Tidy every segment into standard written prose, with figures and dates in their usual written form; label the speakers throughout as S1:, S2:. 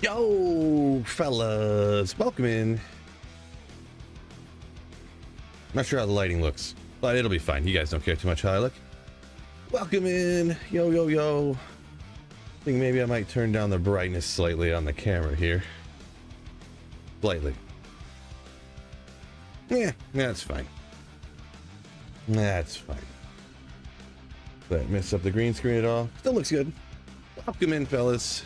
S1: Yo, fellas, welcome in. Not sure how the lighting looks, but it'll be fine. You guys don't care too much how I look. Welcome in. Yo, yo, yo. I think maybe I might turn down the brightness slightly on the camera here. Slightly. Yeah, that's fine. That's fine. Did I mess up the green screen at all? Still looks good. Welcome in, fellas.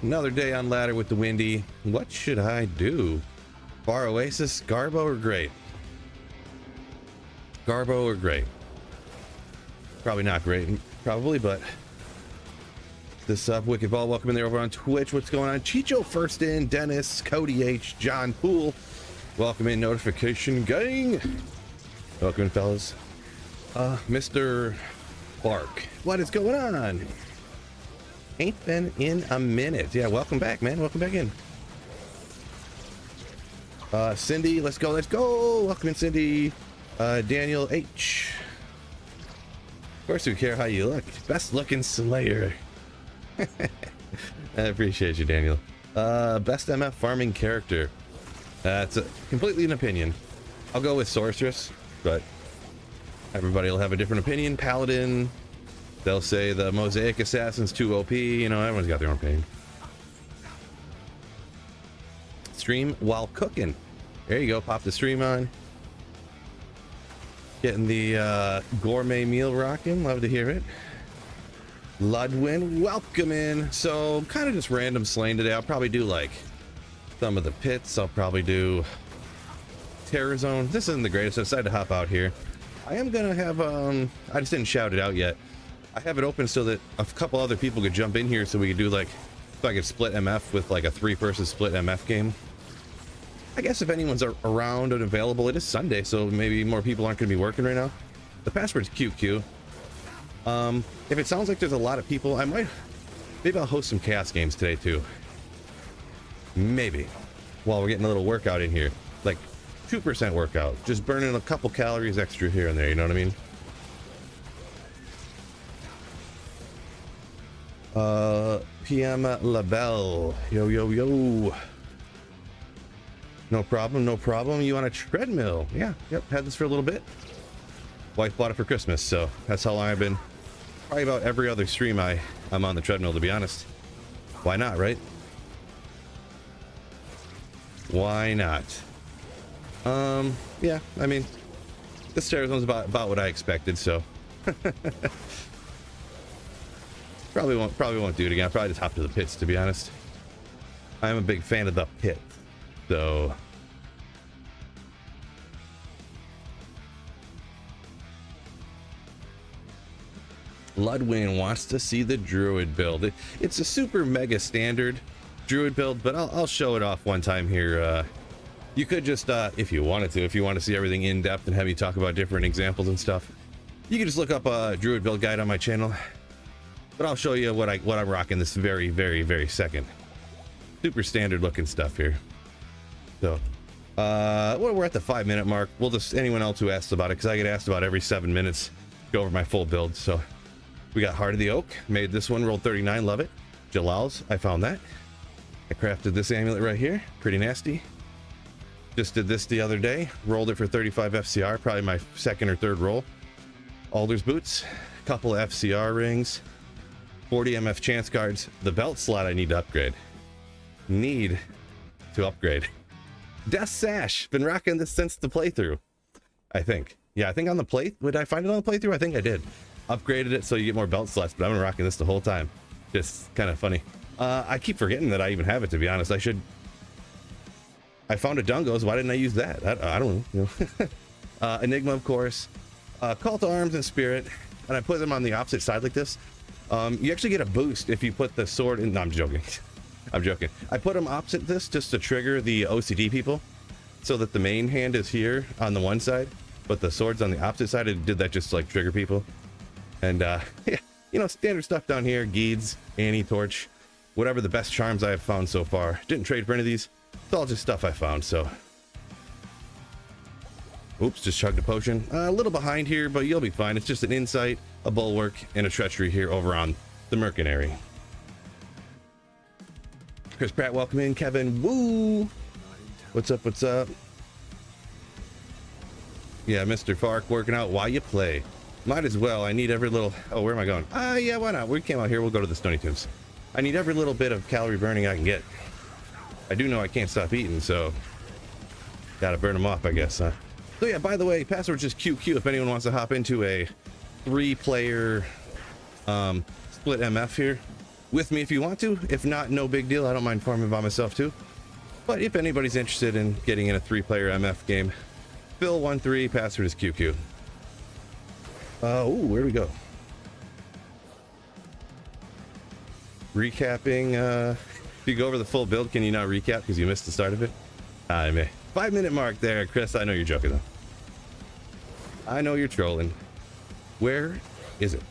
S1: Another day on ladder with the windy. What should I do? Bar Oasis, Garbo, or Great? Garbo or Great? Probably not Great, probably, but this up. Wicked Ball, welcome in there over on Twitch. What's going on? Chicho first in, Dennis, Cody H, John Poole. Welcome in, Notification Gang. Welcome in, fellas. Mr. Clark, what is going on? Ain't been in a minute. Yeah, welcome back, man. Welcome back in. Cindy, let's go. Welcome in, Cindy. Daniel H. Of course we care how you look. Best looking Slayer. I appreciate you, Daniel. Best MF farming character. It's completely an opinion. I'll go with Sorceress, but everybody will have a different opinion. Paladin. They'll say the Mosaic Assassin's too OP. You know, everyone's got their own opinion. Stream while cooking. There you go. Pop the stream on. Getting the gourmet meal rocking. Love to hear it. Ludwin, welcome in. So kind of just random slaying today. I'll probably do like some of the pits. I'll probably do Terror Zone. This isn't the greatest. I decided to hop out here. I am gonna have I just didn't shout it out yet. I have it open so that a couple other people could jump in here, so we could do like, if I could split MF with like a 3-person split MF game. I guess if anyone's around and available, it is Sunday, so maybe more people aren't going to be working right now. The password's QQ. If it sounds like there's a lot of people, maybe I'll host some chaos games today too. Maybe, while we're getting a little workout in here, like 2% workout, just burning a couple calories extra here and there. You know what I mean? PM Labelle, yo, no problem. You on a treadmill? Yeah, yep, had this for a little bit. Wife bought it for Christmas, so that's how long I've been. Probably about every other stream I'm on the treadmill, to be honest. Why not, right? Why not? Yeah, I mean, this Terror Zone's about what I expected, so Probably won't do it again. I'll probably just hop to the pits, to be honest. I'm a big fan of the pit, so. Ludwin wants to see the Druid build. It's a super mega standard Druid build, but I'll show it off one time here. You could just, if you wanted to, if you want to see everything in depth and have me talk about different examples and stuff, you can just look up a Druid build guide on my channel. But I'll show you what I'm rocking this very second. Super standard looking stuff here. So, we're at the 5-minute mark. We'll just, anyone else who asks about it, because I get asked about every 7 minutes, go over my full build. So, we got Heart of the Oak. Made this one, rolled 39, love it. Jalal's, I found that. I crafted this amulet right here, pretty nasty. Just did this the other day, rolled it for 35 FCR, probably my second or third roll. Alder's boots, couple of FCR rings. 40 MF chance cards. The belt slot I need to upgrade. Death Sash. Been rocking this since the playthrough. I think. Yeah, I think on the play. Would I find it on the playthrough? I think I did. Upgraded it so you get more belt slots, but I've been rocking this the whole time. Just kind of funny. I keep forgetting that I even have it, to be honest. I found a Dungos. Why didn't I use that? I don't know. Enigma, of course. Call to Arms and Spirit. And I put them on the opposite side like this. You actually get a boost if you put the sword in. No, I'm joking. I put them opposite this just to trigger the OCD people, so that the main hand is here on the one side, but the sword's on the opposite side. It did that just to like trigger people. And yeah, you know, standard stuff down here. Geeds, Annie, Torch, whatever the best charms I have found so far. Didn't trade for any of these. It's all just stuff I found. So, oops, just chugged a potion. A little behind here, but you'll be fine. It's just an insight, a bulwark, and a treachery here over on the Mercenary. Chris Pratt, welcome in. Kevin Woo, what's up, what's up? Yeah, Mr. Fark working out while you play. Might as well. I need every little... Oh, where am I going? Yeah, why not? We came out here. We'll go to the Stony Tunes. I need every little bit of calorie burning I can get. I do know I can't stop eating, so... Gotta burn them off, I guess, huh? So yeah, by the way, password's just QQ if anyone wants to hop into a 3-player split MF here. With me if you want to. If not, no big deal. I don't mind farming by myself, too. But if anybody's interested in getting in a 3-player MF game, Phil13, password is QQ. Ooh, where do we go? Recapping, if you go over the full build, can you not recap because you missed the start of it? I may. 5-minute mark there, Chris. I know you're joking, though. I know you're trolling. Where is it?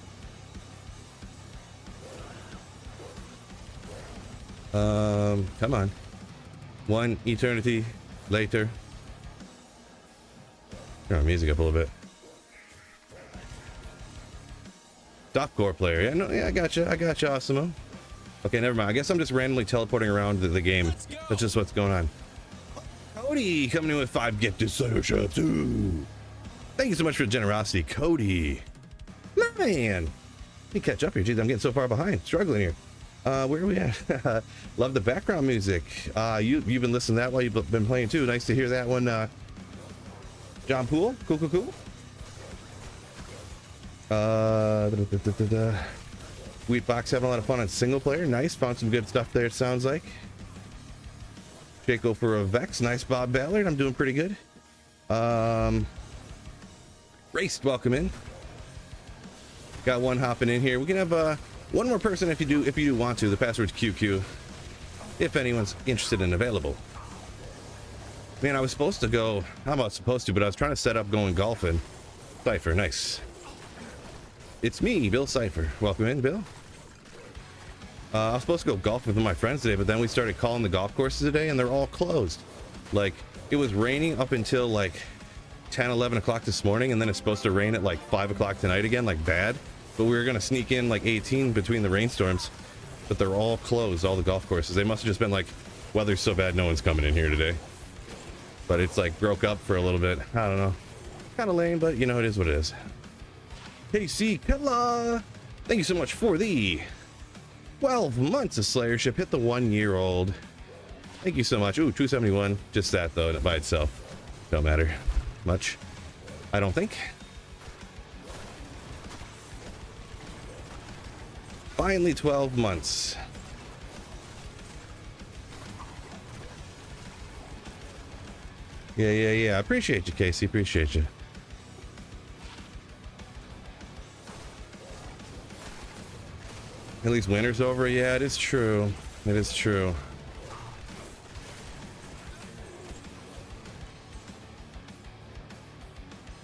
S1: Come on. 1 eternity later. Turn our music up a little bit. Softcore player. Yeah, no, yeah, I gotcha, Osimo. Okay, never mind. I guess I'm just randomly teleporting around the game. That's just what's going on. Cody coming in with 5 gifted sponsorships. Ooh. Thank you so much for the generosity, Cody. Man, let me catch up here. Jeez, I'm getting so far behind. Struggling here. Where are we at? Love the background music. You've been listening to that while you've been playing too. Nice to hear that one. John Poole. Cool. Wheatbox having a lot of fun on single player. Nice. Found some good stuff there, it sounds like. Jaco for a Vex. Nice, Bob Ballard. I'm doing pretty good. Raced, welcome in. Got one hopping in here. We can have one more person if you do want to. The password's QQ. If anyone's interested and available. Man, I was supposed to go. I'm not supposed to, but I was trying to set up going golfing. Cypher, nice. It's me, Bill Cypher. Welcome in, Bill. I was supposed to go golf with my friends today, but then we started calling the golf courses today, and they're all closed. Like, it was raining up until like 10, 11 o'clock this morning, and then it's supposed to rain at like 5 o'clock tonight again, like bad. But we were gonna sneak in like 18 between the rainstorms, but they're all closed, all the golf courses. They must have just been like, weather's so bad, no one's coming in here today. But it's like broke up for a little bit. I don't know. Kind of lame, but you know, it is what it is. KC Killa, thank you so much for the 12 months of Slayership. Hit the 1-year-old. Thank you so much. Ooh, 271. Just that though, by itself. Don't matter much, I don't think. Finally 12 months. Yeah. Appreciate you, Casey. Appreciate you. At least winter's over. Yeah, it is true. It is true.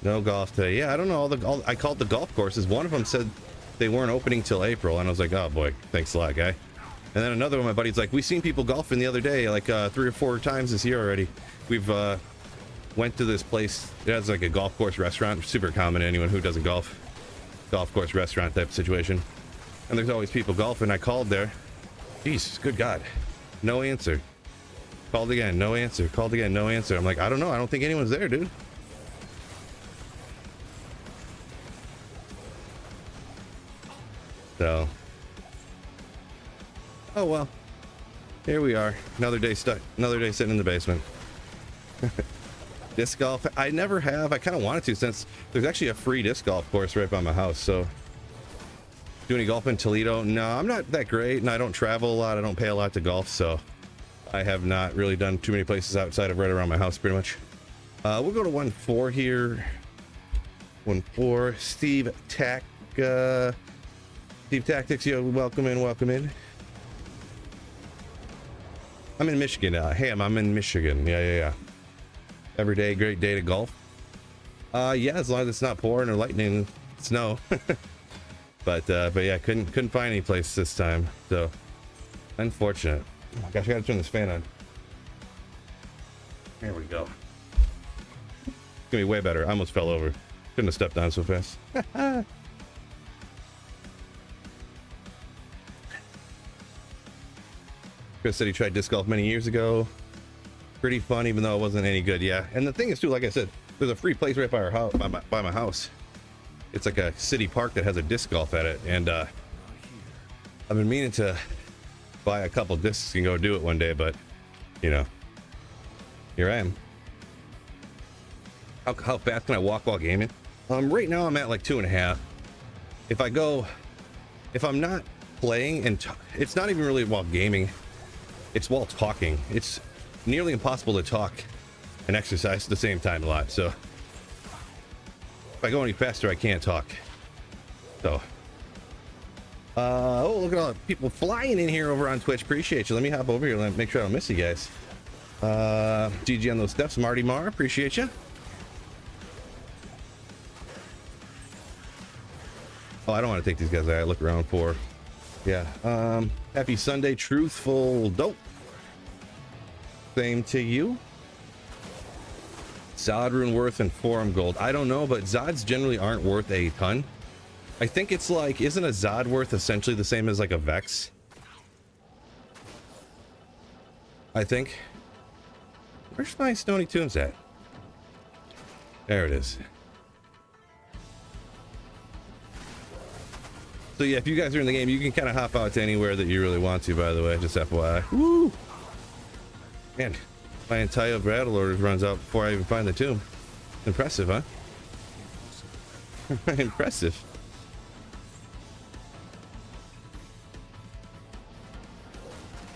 S1: No golf today. Yeah, I don't know. I called the golf courses. One of them said they weren't opening till April, and I was like, oh boy, thanks a lot, guy. And then another one, my buddy's like, we seen people golfing the other day, like 3 or 4 times this year already. We've went to this place. It has like a golf course restaurant, super common to anyone who doesn't golf. Golf course restaurant type of situation. And there's always people golfing. I called there. Jeez, good God. No answer. Called again, no answer. Called again, no answer. I'm like, I don't know. I don't think anyone's there, dude. So. Oh, well. Here we are. Another day stuck. Another day sitting in the basement. Disc golf. I never have. I kind of wanted to, since there's actually a free disc golf course right by my house. So. Do any golf in Toledo? No, I'm not that great, and I don't travel a lot. I don't pay a lot to golf, so I have not really done too many places outside of right around my house, pretty much. We'll go to 1-4 here. 1-4. Steve Tactics, yo, welcome in, welcome in. I'm in Michigan. I'm in Michigan. Yeah. Every day, great day to golf. Yeah, as long as it's not pouring or lightning, snow. But yeah, couldn't find any place this time, so unfortunate. Oh my gosh, I gotta turn this fan on. There we go. It's gonna be way better. I almost fell over. Couldn't have stepped down so fast. Chris said he tried disc golf many years ago. Pretty fun, even though it wasn't any good. Yeah, and the thing is too, like I said, there's a free place right by our house, by my house. It's like a city park that has a disc golf at it, and I've been meaning to buy a couple discs and go do it one day, but you know, here I am. How fast can I walk while gaming? Right now I'm at like 2.5. If I'm not playing, and it's not even really while gaming, it's while talking. It's nearly impossible to talk and exercise at the same time a lot. So if I go any faster, I can't talk. So oh, look at all the people flying in here over on Twitch. Appreciate you. Let me hop over here and make sure I don't miss you guys. GG on those steps. Marty Mar, appreciate you. Oh, I don't want to take these guys out. I look around for. Yeah. Happy Sunday, truthful dope. Same to you. Zod rune worth and forum gold. I don't know, but Zods generally aren't worth a ton. I think it's like, isn't a Zod worth essentially the same as like a Vex? I think. Where's my Stony Tombs at? There it is. So yeah, if you guys are in the game, you can kind of hop out to anywhere that you really want to, by the way, just FYI. Woo! Man, my entire battle orders runs out before I even find the tomb. Impressive, huh? Impressive.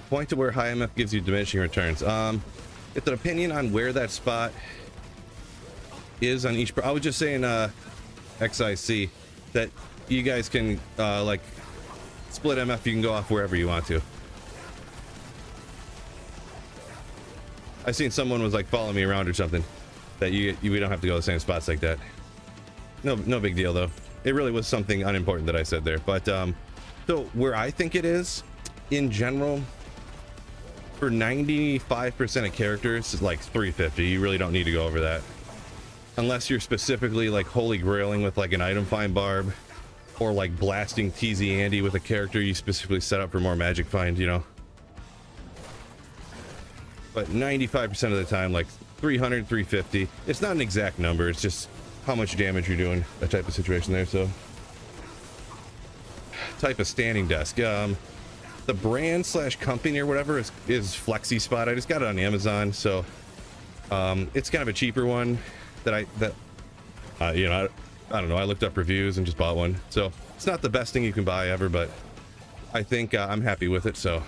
S1: Point to where high MF gives you diminishing returns. It's an opinion on where that spot is on each. I was just saying, XIC, that you guys can like split MF. You can go off wherever you want to. I seen someone was like following me around or something. That we don't have to go to the same spots like that. No big deal though. It really was something unimportant that I said there. But so where I think it is, in general, for 95% of characters, is like 350. You really don't need to go over that, unless you're specifically like holy grailing with like an item find barb, or like blasting TZ Andy with a character you specifically set up for more magic find, you know. But 95% of the time, like 300, 350. It's not an exact number. It's just how much damage you're doing, that type of situation there. So type of standing desk. The brand slash company or whatever is Flexi Spot. I just got it on Amazon, so it's kind of a cheaper one that you know, I don't know. I looked up reviews and just bought one. So it's not the best thing you can buy ever, but I think I'm happy with it. So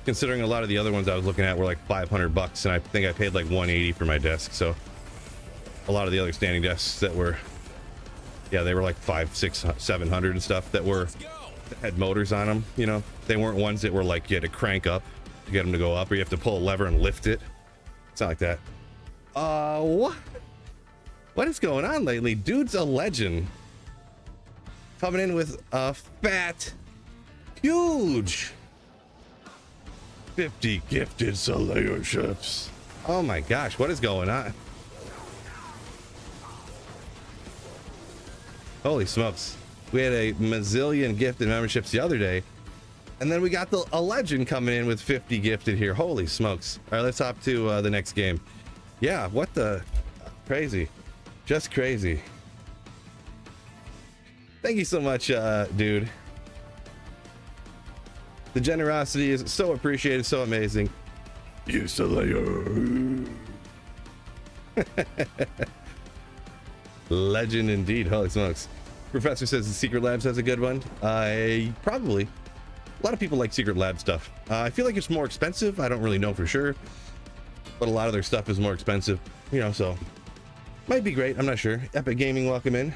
S1: considering a lot of the other ones I was looking at were like $500, and I think I paid like 180 for my desk. So a lot of the other standing desks that were, yeah, they were like 500, 600, 700 and stuff that had motors on them. You know, they weren't ones that were like you had to crank up to get them to go up, or you have to pull a lever and lift it. It's not like that. What is going on lately? Dude's a legend. Coming in with a fat, huge 50 gifted Solayorships. Oh my gosh, what is going on? Holy smokes. We had a mazillion gifted memberships the other day, and then we got a legend coming in with 50 gifted here. Holy smokes. All right, let's hop to the next game. Yeah, what the? Crazy. Just crazy. Thank you so much, dude. The generosity is so appreciated, so amazing. You Slayer. Legend indeed. Holy smokes. Professor says the Secret Labs has a good one. Probably. A lot of people like Secret Lab stuff. I feel like it's more expensive. I don't really know for sure, but a lot of their stuff is more expensive, you know, so might be great. I'm not sure. Epic Gaming, welcome in.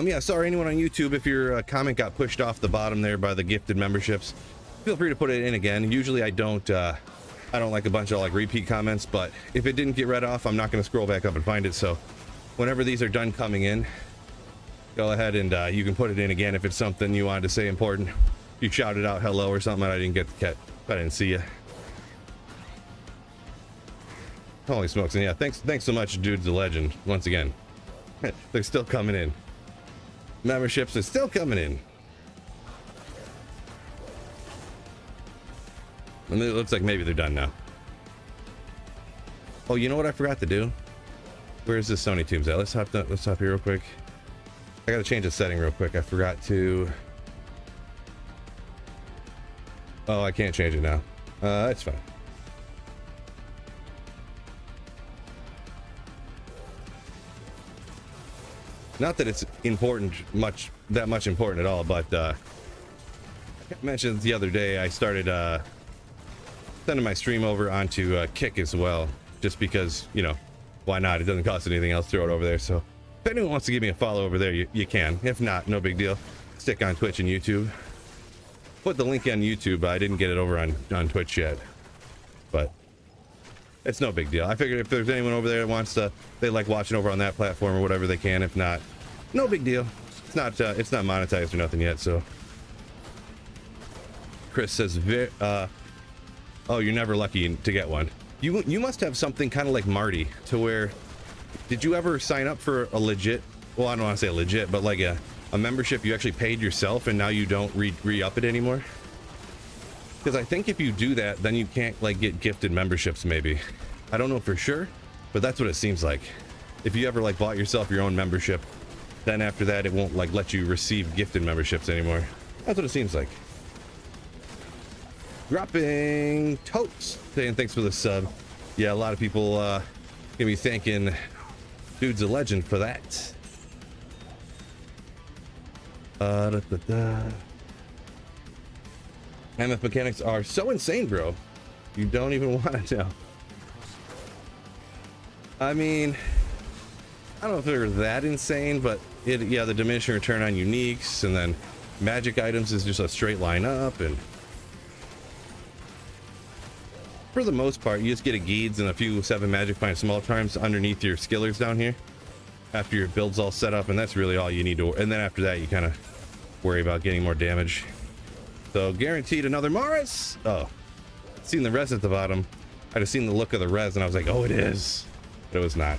S1: Yeah, sorry anyone on YouTube if your comment got pushed off the bottom there by the gifted memberships. Feel free to put it in again. Usually I don't like a bunch of like repeat comments, but if it didn't get read off, I'm not going to scroll back up and find it. So whenever these are done coming in, go ahead and you can put it in again if it's something you wanted to say important. You shouted out hello or something and I didn't get the cat. I didn't see you. Holy smokes. And yeah, thanks so much, Dude's a legend. Once again, they're still coming in. Memberships are still coming in. And it looks like maybe they're done now. Oh, you know what I forgot to do? Where's this Sony Tubes at? Let's hop here real quick. I gotta change the setting real quick. I forgot to. Oh, I can't change it now. That's fine. Not that it's important, that much important at all, but I mentioned the other day I started sending my stream over onto Kick as well, just because, you know, why not? It doesn't cost anything else. Throw it over there. So if anyone wants to give me a follow over there, you can. If not, no big deal. Stick on Twitch and YouTube. Put the link on YouTube. I didn't get it over on Twitch yet, but it's no big deal. I figured if there's anyone over there that wants to, they like watching over on that platform or whatever, they can. If not, no big deal. It's not monetized or nothing yet. So Chris says, oh, you're never lucky to get one. You must have something kind of like Marty, to where, did you ever sign up for a legit, well, I don't want to say legit, but like a membership you actually paid yourself and now you don't re-up it anymore? Because I think if you do that, then you can't like get gifted memberships maybe. I don't know for sure, but that's what it seems like. If you ever like bought yourself your own membership, then after that it won't like let you receive gifted memberships anymore. That's what it seems like. Dropping Totes saying thanks for the sub. Yeah, a lot of people gonna be thanking Dude's a legend for that. MF mechanics are so insane, bro. You don't even want to know. I mean, I don't know if they're that insane, but yeah, the diminishing return on uniques, and then magic items is just a straight line up, and for the most part, you just get a Geeds and a few 7 magic find small charms underneath your skillers down here after your build's all set up, and that's really all you need to. And then after that, you kind of worry about getting more damage. So guaranteed another Morris. Oh, seen the res at the bottom. I just seen the look of the res, and I was like, oh, it is, but it was not.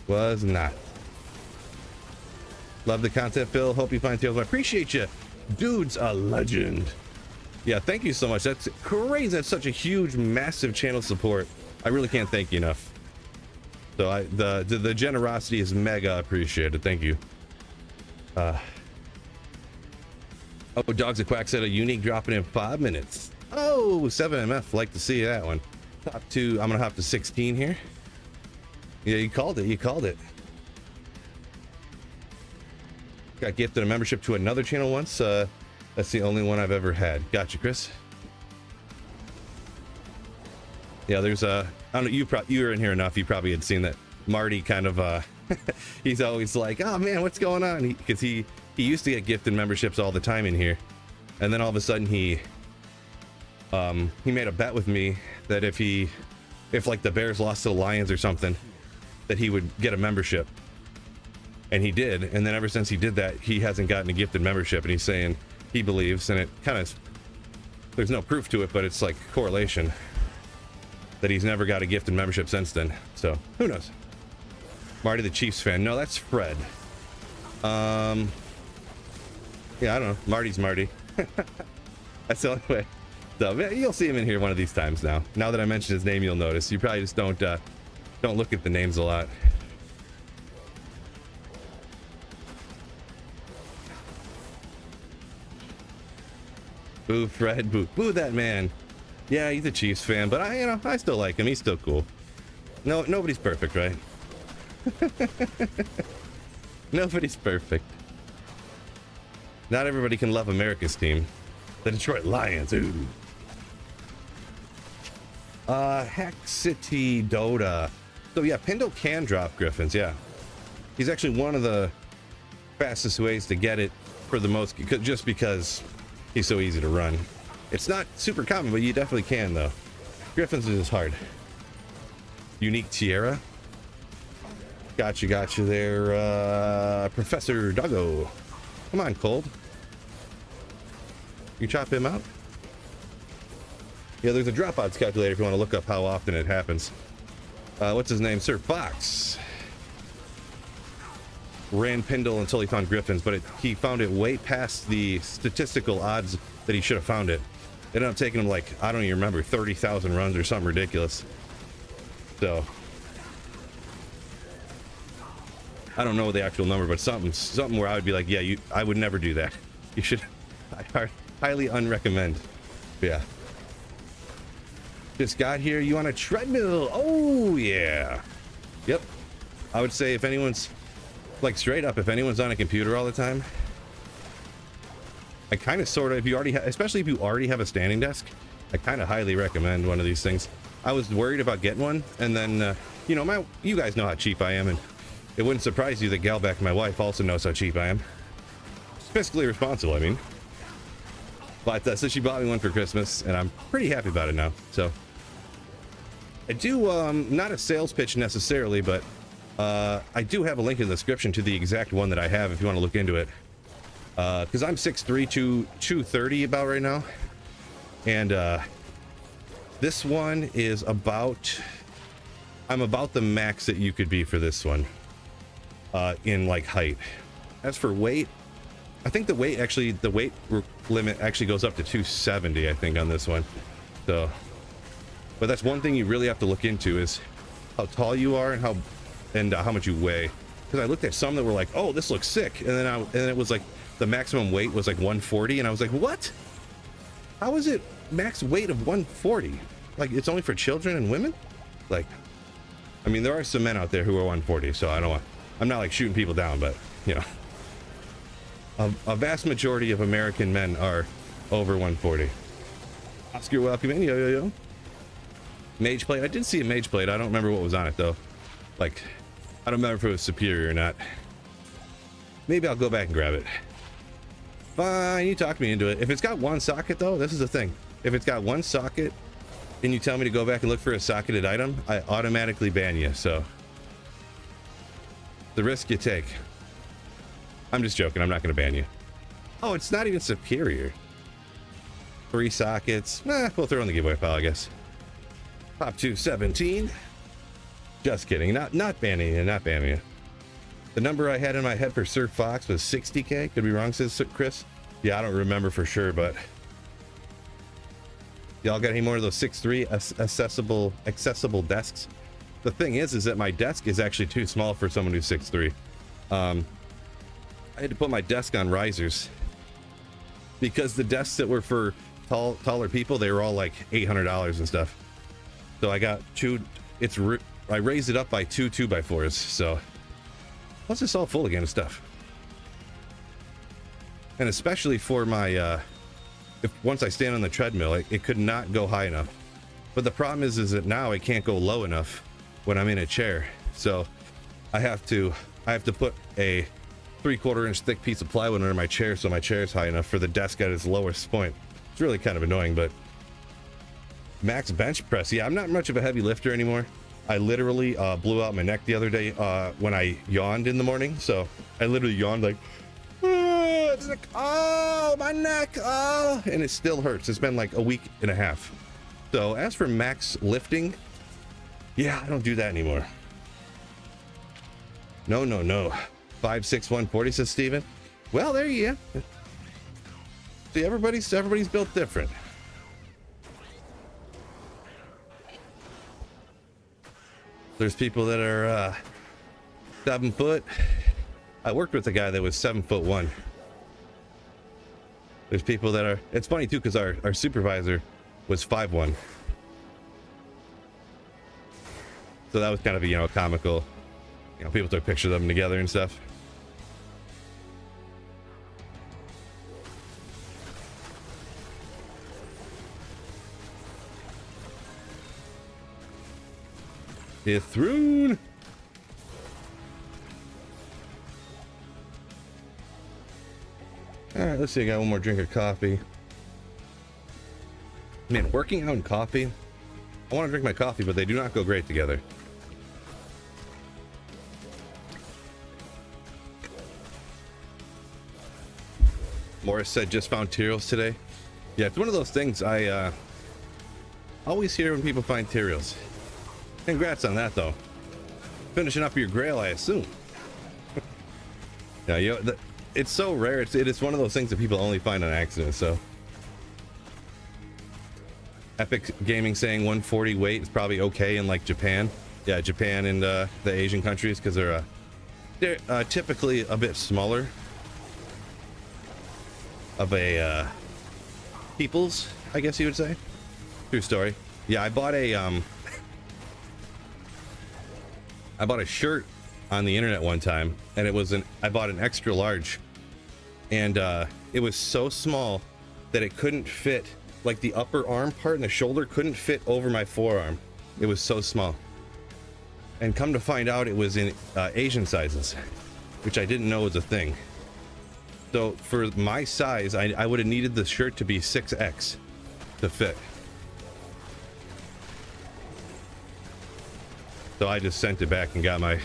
S1: Was not. Love the content, Phil. Hope you find Tails. I appreciate you. Dude's a legend. Yeah, thank you so much. That's crazy. That's such a huge, massive channel support. I really can't thank you enough. So the generosity is mega appreciated. Thank you. Oh, Dogs a Quack said a unique dropping in 5 minutes. Oh, 7MF. Like to see that one. Top 2. I'm gonna hop to 16 here. Yeah, you called it. You called it. Got gifted a membership to another channel once. That's the only one I've ever had. Gotcha, Chris. Yeah, there's I don't know, you were in here enough. You probably had seen that Marty kind of he's always like, oh man, what's going on? Because he used to get gifted memberships all the time in here, and then all of a sudden he made a bet with me that if like the Bears lost to the Lions or something, that he would get a membership. And he did, and then ever since he did that, he hasn't gotten a gifted membership, and he's saying he believes, and it kind of, there's no proof to it, but it's like correlation, that he's never got a gifted membership since then. So who knows? Marty the Chiefs fan. No, that's Fred. Yeah, I don't know. Marty's Marty. That's the only way. So you'll see him in here one of these times now. Now that I mentioned his name, you'll notice. You probably just don't look at the names a lot. Boo Fred, boo that man. Yeah, he's a Chiefs fan, but I still like him. He's still cool. No, nobody's perfect, right? Nobody's perfect. Not everybody can love America's team, the Detroit Lions. Ooh. Hack City Dota. So yeah, Pindo can drop Griffins. Yeah, he's actually one of the fastest ways to get it for the most, just because he's so easy to run. It's not super common, but you definitely can though. Griffins is hard. Unique Tierra. Gotcha there, Professor Doggo. Come on, Cold. You chop him out? Yeah, there's a dropouts calculator if you want to look up how often it happens. What's his name? Sir Fox ran Pindle until he found Griffins, but he found it way past the statistical odds that he should have found it. It ended up taking him like, I don't even remember, 30,000 runs or something ridiculous. So I don't know the actual number, but something where I would be like, yeah, I would never do that. You should. I highly unrecommend. Yeah. Just got here. You on a treadmill? Oh yeah. Yep. I would say if anyone's like straight up, if anyone's on a computer all the time, I kind of sort of, if you already especially if you already have a standing desk, I kind of highly recommend one of these things. I was worried about getting one, and then you know, you guys know how cheap I am, and it wouldn't surprise you that Galback, my wife, also knows how cheap I am. Fiscally responsible, I mean. But so she bought me one for Christmas, and I'm pretty happy about it now. So I do, not a sales pitch necessarily, but I do have a link in the description to the exact one that I have if you want to look into it. Because I'm 6'3", 230 about right now. And this one is about, I'm about the max that you could be for this one in like height. As for weight, I think the weight limit actually goes up to 270, I think, on this one. So, but that's one thing you really have to look into is how tall you are and how much you weigh. Because I looked at some that were like, oh, this looks sick, and then it was like the maximum weight was like 140, and I was like, what? How is it max weight of 140? Like, it's only for children and women? Like, I mean, there are some men out there who are 140, so I'm not like shooting people down, but you know. A vast majority of American men are over 140. Oscar, welcome in. Yo. Mage plate. I did see a mage plate. I don't remember what was on it, though. Like, I don't remember if it was superior or not. Maybe I'll go back and grab it. Fine, you talked me into it. If it's got one socket, though, this is the thing. If it's got one socket and you tell me to go back and look for a socketed item, I automatically ban you, so. The risk you take. I'm just joking. I'm not going to ban you. Oh, it's not even superior. 3 sockets. We'll throw in the giveaway pile, I guess. Pop 217. Just kidding. Not banning you. Not banning you. The number I had in my head for Sir Fox was 60K. Could be wrong, says Chris. Yeah, I don't remember for sure, but y'all got any more of those 6'3" accessible desks? The thing is that my desk is actually too small for someone who's 6'3". I had to put my desk on risers because the desks that were for taller people, they were all like $800 and stuff. So I got I raised it up by 2 2x4s. So plus it's all full again of stuff. And especially for my, once I stand on the treadmill, it could not go high enough. But the problem is that now it can't go low enough when I'm in a chair. So I have to put a 3/4 inch thick piece of plywood under my chair so my chair is high enough for the desk at its lowest point. It's really kind of annoying, but max bench press. Yeah, I'm not much of a heavy lifter anymore. I literally blew out my neck the other day when I yawned in the morning. So I literally yawned like, oh, my neck, oh, and it still hurts. It's been like a week and a half. So as for max lifting, yeah, I don't do that anymore. No. 5'6", 140, says Steven. Well, there you go. See, everybody's built different. There's people that are 7 foot. I worked with a guy that was 7'1". There's people that are, it's funny too, because our supervisor was 5'1". So that was kind of a, comical, people took pictures of them together and stuff. Ithroon. All right, let's see. I got one more drink of coffee. Man, working out and coffee. I want to drink my coffee, but they do not go great together. Morris said just found Tyraels today. Yeah, it's one of those things. Always hear when people find Tyraels. Congrats on that, though. Finishing up your grail, I assume. Yeah, you know, it's so rare. It is one of those things that people only find on accident. So, Epic Gaming saying 140 weight is probably okay in like Japan. Yeah, Japan and the Asian countries, because they're typically a bit smaller of a peoples, I guess you would say. True story. Yeah, I bought a shirt on the internet one time, and I bought an extra large, and it was so small that it couldn't fit, like the upper arm part and the shoulder couldn't fit over my forearm. It was so small. And come to find out, it was in Asian sizes, which I didn't know was a thing. So for my size, I would have needed the shirt to be 6X to fit. So I just sent it back and got my,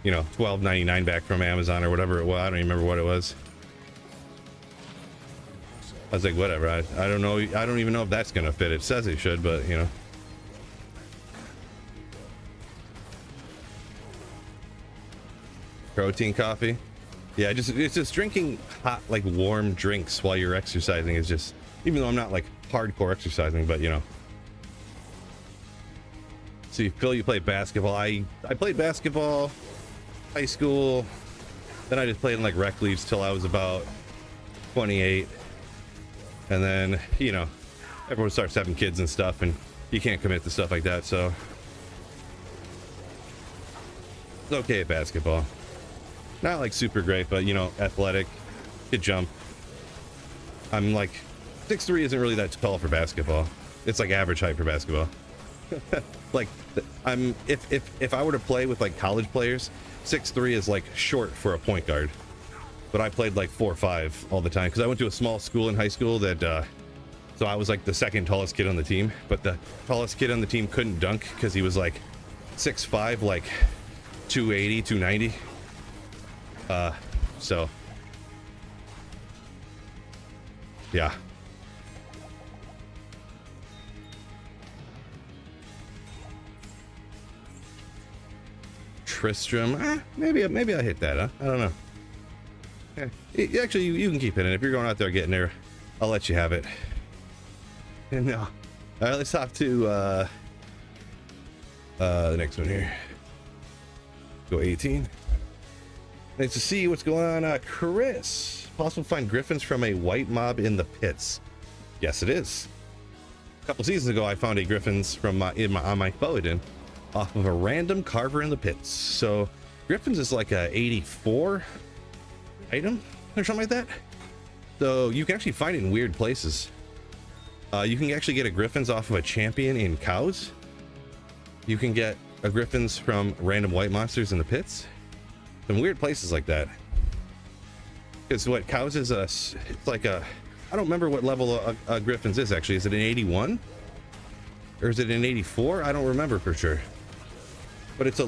S1: you know, $12.99 back from Amazon or whatever it was. I don't even remember what it was. I was like, whatever. I don't know. I don't even know if that's gonna fit. It says it should, but you know. Protein coffee. Yeah, it's just drinking hot, like warm drinks while you're exercising is just, even though I'm not like hardcore exercising, but you know. So you play basketball. I played basketball, high school, then I just played in like rec leagues till I was about 28. And then, you know, everyone starts having kids and stuff, and you can't commit to stuff like that, so it's okay at basketball. Not like super great, but you know, athletic, could jump. I'm like 6'3" isn't really that tall for basketball. It's like average height for basketball. Like I'm if I were to play with like college players, 6'3" is like short for a point guard. But I played like 4'5" all the time because I went to a small school in high school that so I was like the second tallest kid on the team, but the tallest kid on the team couldn't dunk because he was like 6'5", like 280, 290. So yeah. Tristram, maybe I hit that, huh? I don't know. Yeah, actually, you can keep it in. If you're going out there getting there, I'll let you have it. And now, all right, let's hop to the next one here. Go 18. Nice to see what's going on, Chris. Possible to find griffins from a white mob in the pits. Yes, it is. A couple seasons ago, I found a griffins from on my Boadin off of a random carver in the pits. So griffins is like a 84 item or something like that. So you can actually find it in weird places. You can actually get a griffins off of a champion in cows. You can get a griffins from random white monsters in the pits. Some weird places like that. Because what cows is it's like a, I don't remember what level a griffins is actually. Is it an 81 or is it an 84? I don't remember for sure. But it's a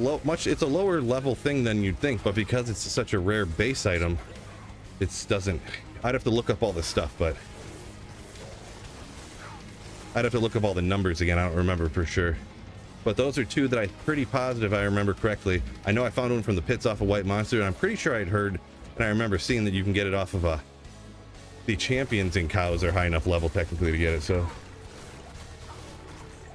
S1: lower level thing than you'd think. But because it's such a rare base item, it doesn't. I'd have to look up all this stuff, but I'd have to look up all the numbers again. I don't remember for sure. But those are two that I'm pretty positive I remember correctly. I know I found one from the pits off a white monster, and I'm pretty sure I'd heard, and I remember seeing that you can get it off of the champions in cows are high enough level technically to get it. So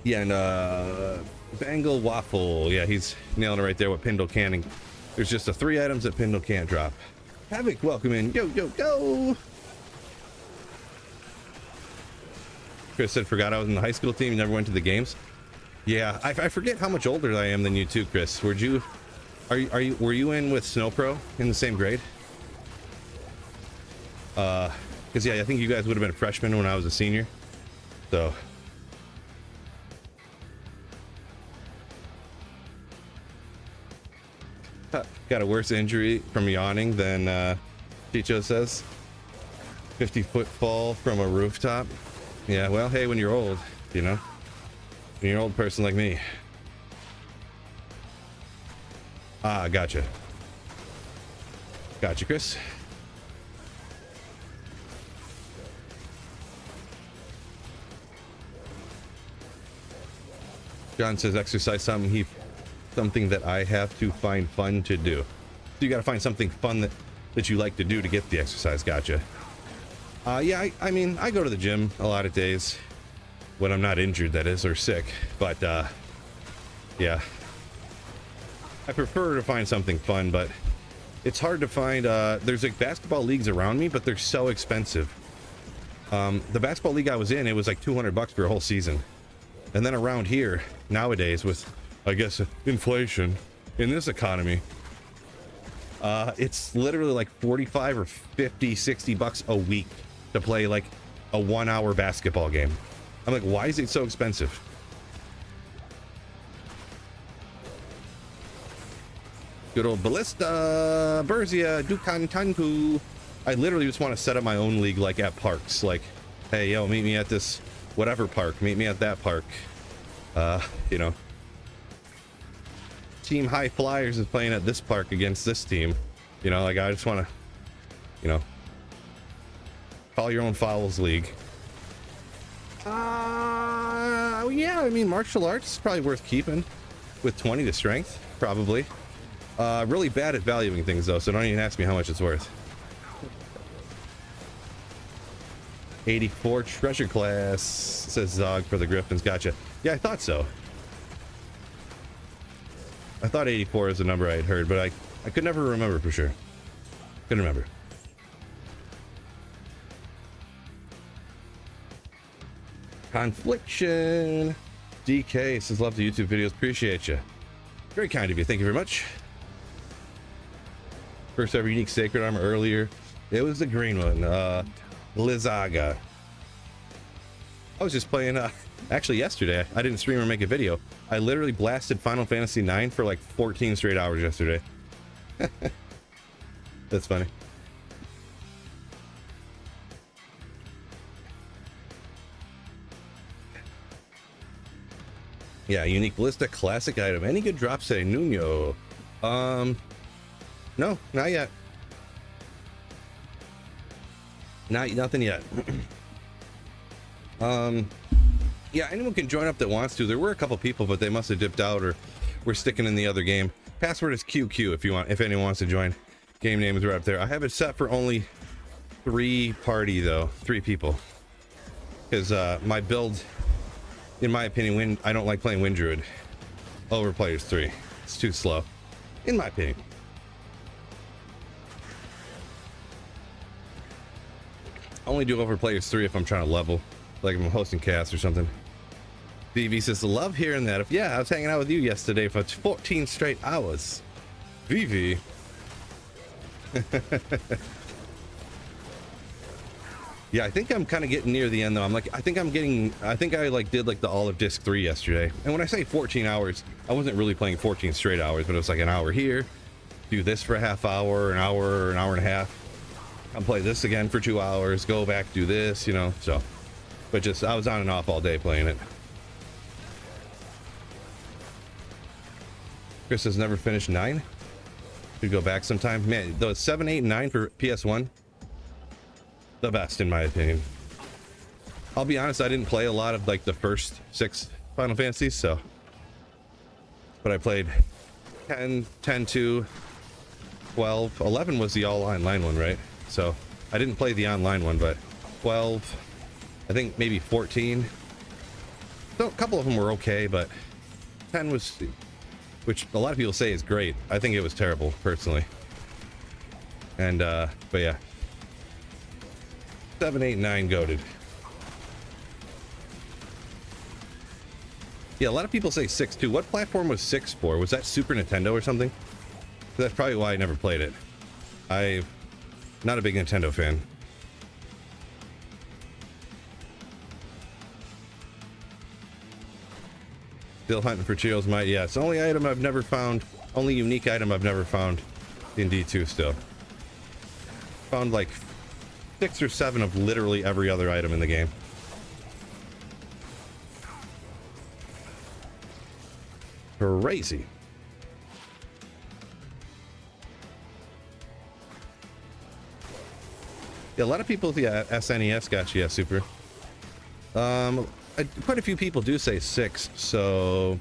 S1: yeah, and Bangle Waffle, yeah, he's nailing it right there. What Pindle can. There's just the 3 items that Pindle can't drop. Havoc, welcome in. Yo, yo, yo. Chris said, forgot I was in the high school team. You never went to the games. Yeah, I forget how much older I am than you too, Chris. Were you in with Snow Pro in the same grade? Because yeah, I think you guys would have been freshmen when I was a senior. So got a worse injury from yawning than Chicho says. 50-foot fall from a rooftop. Yeah, well, hey, when you're old, you know. When you're an old person like me. Ah, gotcha. Gotcha, Chris. John says exercise something that I have to find fun to do. So you got to find something fun that you like to do to get the exercise. Gotcha. Yeah, I mean, I go to the gym a lot of days when I'm not injured, that is, or sick. But yeah, I prefer to find something fun, but it's hard to find. There's like basketball leagues around me, but they're so expensive. The basketball league I was in, it was like $200 for a whole season. And then around here nowadays, with I guess inflation in this economy, it's literally like 45 or 50, 60 bucks a week to play like a 1 hour basketball game. I'm like, why is it so expensive? Good old Ballista, Berzia, Dukan Tanku. I literally just want to set up my own league, like at parks. Like, hey, yo, meet me at this whatever park. Meet me at that park. You know. Team High Flyers is playing at this park against this team. You know, like I just want to, you know, call your own fouls league. Yeah, I mean, martial arts is probably worth keeping with 20 to strength, probably. Really bad at valuing things though, so don't even ask me how much it's worth. 84 treasure class, says Zog for the Griffins. Gotcha. Yeah, I thought so. I thought 84 is the number I had heard, but I could never remember for sure. Couldn't remember. Confliction. DK says, love the YouTube videos. Appreciate you. Very kind of you. Thank you very much. First ever unique sacred armor earlier. It was the green one. Lizaga. I was just playing, actually yesterday. I didn't stream or make a video. I literally blasted Final Fantasy IX for like 14 straight hours yesterday. That's funny. Yeah, unique Ballista, classic item. Any good drops today? Nuno. No, not yet. Nothing yet. Yeah, anyone can join up that wants to. There were a couple people, but they must have dipped out or were sticking in the other game. Password is QQ if anyone wants to join. Game names are up there. I have it set for only 3 people. Because my build, in my opinion, I don't like playing Wind Druid over Players 3. It's too slow, in my opinion. Only do over Players 3 if I'm trying to level, like if I'm hosting cast or something. VV says, love hearing that. Yeah, I was hanging out with you yesterday for 14 straight hours. VV. Yeah, I think I'm kind of getting near the end though. I think I like did like the all of disc 3 yesterday. And when I say 14 hours, I wasn't really playing 14 straight hours, but it was like an hour here, do this for a half hour, an hour and a half. I'll play this again for 2 hours, go back, do this, you know, so. But just, I was on and off all day playing it. Chris has never finished 9. Could go back sometime. Man, those 7, 8, and 9 for PS1, the best in my opinion. I'll be honest, I didn't play a lot of like the first 6 Final Fantasies, so. But I played 10, 10-2, 12, 11 was the all online one, right? So I didn't play the online one, but 12, I think maybe 14. So a couple of them were okay, but 10 was, which a lot of people say is great. I think it was terrible personally. And but yeah, 7, 8, 9 goated. Yeah, a lot of people say 6 too. What platform was 6 for? Was that Super Nintendo or something? That's probably why I never played it. I'm not a big Nintendo fan. Still hunting for Tyraels Might. Yeah, it's the only item I've never found. Only unique item I've never found in D2 still. Found like 6 or 7 of literally every other item in the game. Crazy. Yeah, a lot of people, yeah, SNES got you, yeah, super. quite a few people do say 6, so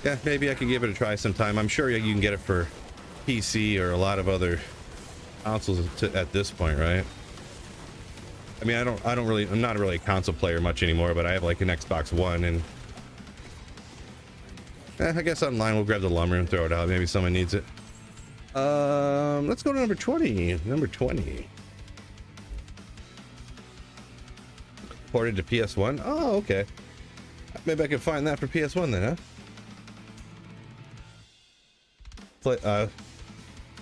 S1: yeah, maybe I could give it a try sometime. I'm sure you can get it for PC or a lot of other consoles at this point, right? I mean, I'm not really a console player much anymore, but I have like an Xbox One, and I guess online we'll grab the lumber and throw it out. Maybe someone needs it. Let's go to number 20. Number 20. Ported to PS1. Oh, okay. Maybe I can find that for PS1 then, huh?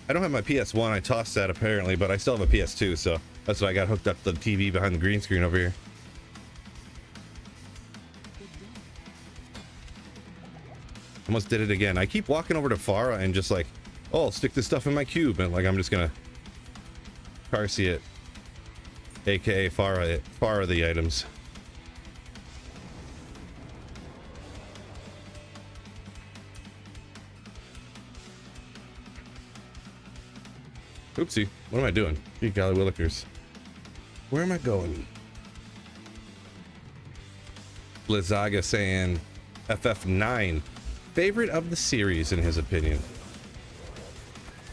S1: I don't have my PS1. I tossed that apparently, but I still have a PS2, so that's why I got hooked up to the TV behind the green screen over here. Almost did it again. I keep walking over to Farah and just like, oh, I'll stick this stuff in my cube, and like I'm just gonna car see it, aka Farah the items. Oopsie, what am I doing? You golly willikers. Where am I going? Blizzaga saying FF9, favorite of the series in his opinion.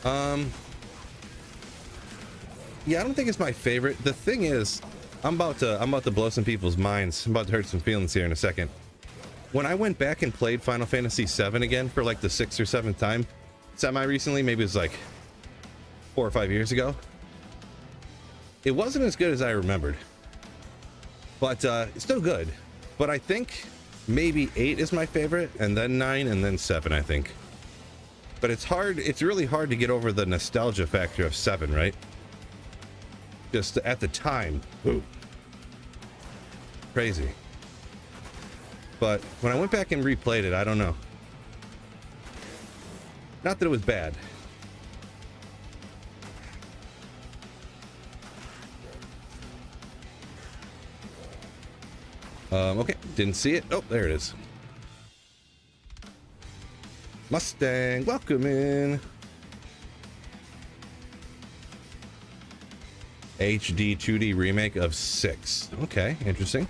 S1: Yeah, I don't think it's my favorite. The thing is, I'm about to blow some people's minds. I'm about to hurt some feelings here in a second. When I went back and played Final Fantasy VII again for like the 6th or 7th time, semi-recently, maybe it was like 4 or 5 years ago, it wasn't as good as I remembered, but it's still good. But I think maybe 8 is my favorite, and then 9, and then 7, I think. But it's hard, it's really hard to get over the nostalgia factor of 7, right? Just at the time, ooh, crazy. But when I went back and replayed it, I don't know. Not that it was bad. Okay, didn't see it. Oh, there it is. Mustang, welcome in. HD 2D remake of 6. Okay, interesting.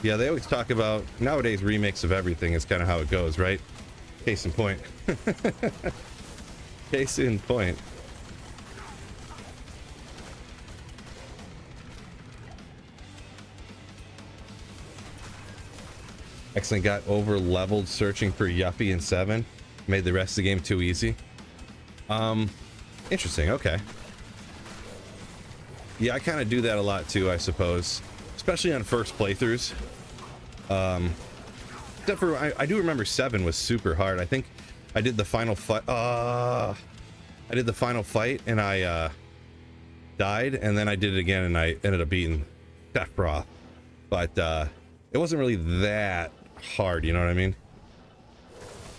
S1: Yeah, they always talk about nowadays remakes of everything is kind of how it goes, right? Case in point. Case in point. Excellent. Got over leveled searching for Yuppie in 7. Made the rest of the game too easy. Interesting. Okay. Yeah, I kind of do that a lot too, I suppose, especially on first playthroughs. Except for I do remember 7 was super hard. I think I did the final fight. I did the final fight and I died, and then I did it again and I ended up beating Sephiroth. But it wasn't really that hard, you know what I mean?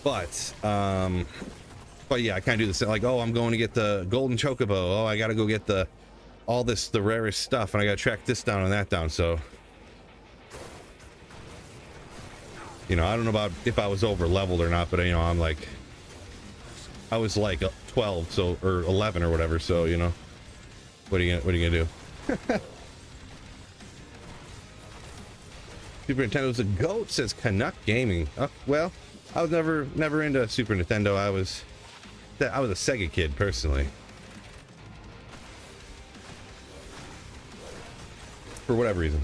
S1: But yeah, I kind of do the same. Like, oh, I'm going to get the golden chocobo. Oh, I got to go get the rarest stuff, and I got to track this down and that down. So, you know, I don't know about if I was over leveled or not, but you know, I was like 12, so, or 11 or whatever. So, you know, what are you gonna do? Super Nintendo's a goat, says Canuck Gaming. Well, I was never into Super Nintendo. I was a Sega kid personally, for whatever reason.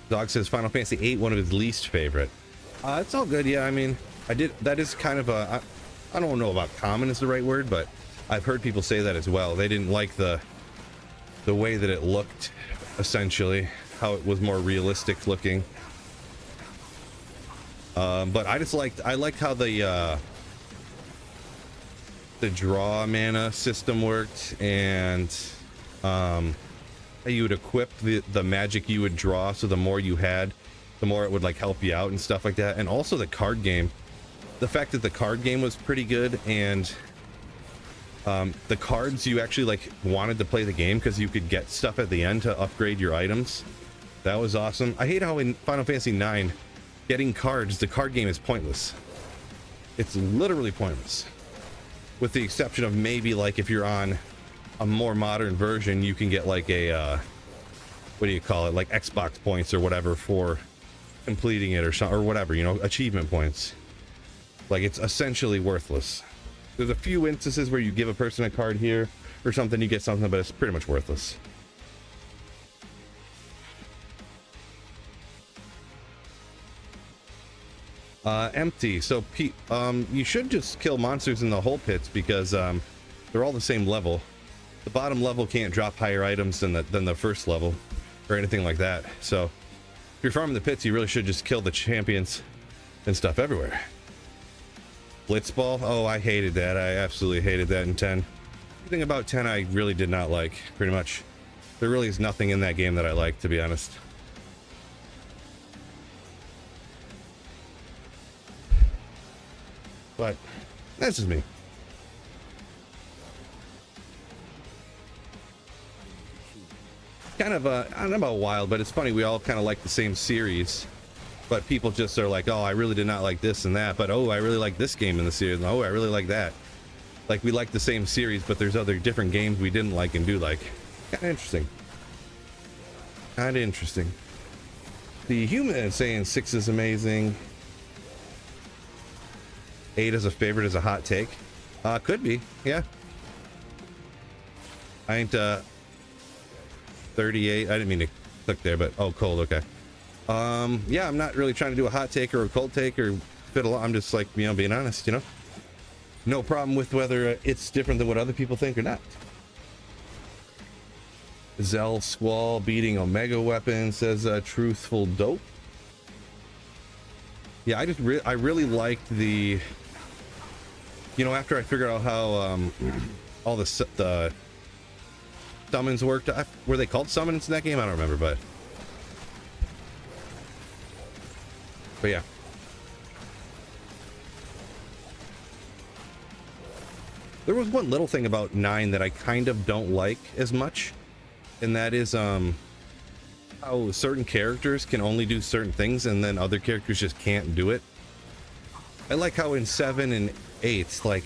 S1: Dog says Final Fantasy VIII, one of his least favorite. It's all good. Yeah, I mean, that is kind of a, I don't know about common is the right word, but I've heard people say that as well. They didn't like the way that it looked, essentially, how it was more realistic looking. But I liked how the draw mana system worked, and how you would equip the magic you would draw, so the more you had, the more it would like help you out and stuff like that. And also the card game, the fact that the card game was pretty good, and the cards, you actually like wanted to play the game because you could get stuff at the end to upgrade your items. That was awesome. I hate how in Final Fantasy IX, getting cards, the card game is pointless. It's literally pointless, with the exception of maybe like if you're on a more modern version, you can get like a what do you call it, like Xbox points or whatever for completing it, or whatever, you know, achievement points. Like, it's essentially worthless. There's a few instances where you give a person a card here or something, you get something, but it's pretty much worthless. Empty. So you should just kill monsters in the whole pits, because they're all the same level. The bottom level can't drop higher items than the first level or anything like that. So if you're farming the pits, you really should just kill the champions and stuff everywhere. Blitzball, oh, I hated that. I absolutely hated that in 10. Everything about 10 I really did not like, pretty much. There really is nothing in that game that I like, to be honest. But that's just me. Kind of I don't know about wild, but it's funny, we all kind of like the same series, but people just are like, oh, I really did not like this and that, but oh, I really like this game in the series, and oh, I really like that. Like, we like the same series, but there's other different games we didn't like and do like. Kind of interesting. Kind of interesting. The human is saying 6 is amazing. 8 as a favorite is a hot take. Could be, yeah. I ain't 38. I didn't mean to click there, but oh, cold. Okay. Yeah, I'm not really trying to do a hot take or a cold take or fiddle. I'm just like, you know, being honest, you know. No problem with whether it's different than what other people think or not. Zell Squall beating Omega Weapon says truthful dope. Yeah, I really liked the, you know, after I figured out how all the summons worked. Were they called summons in that game? I don't remember, but yeah. There was one little thing about 9 that I kind of don't like as much, and that is how certain characters can only do certain things and then other characters just can't do it. I like how in 7 and 8, like,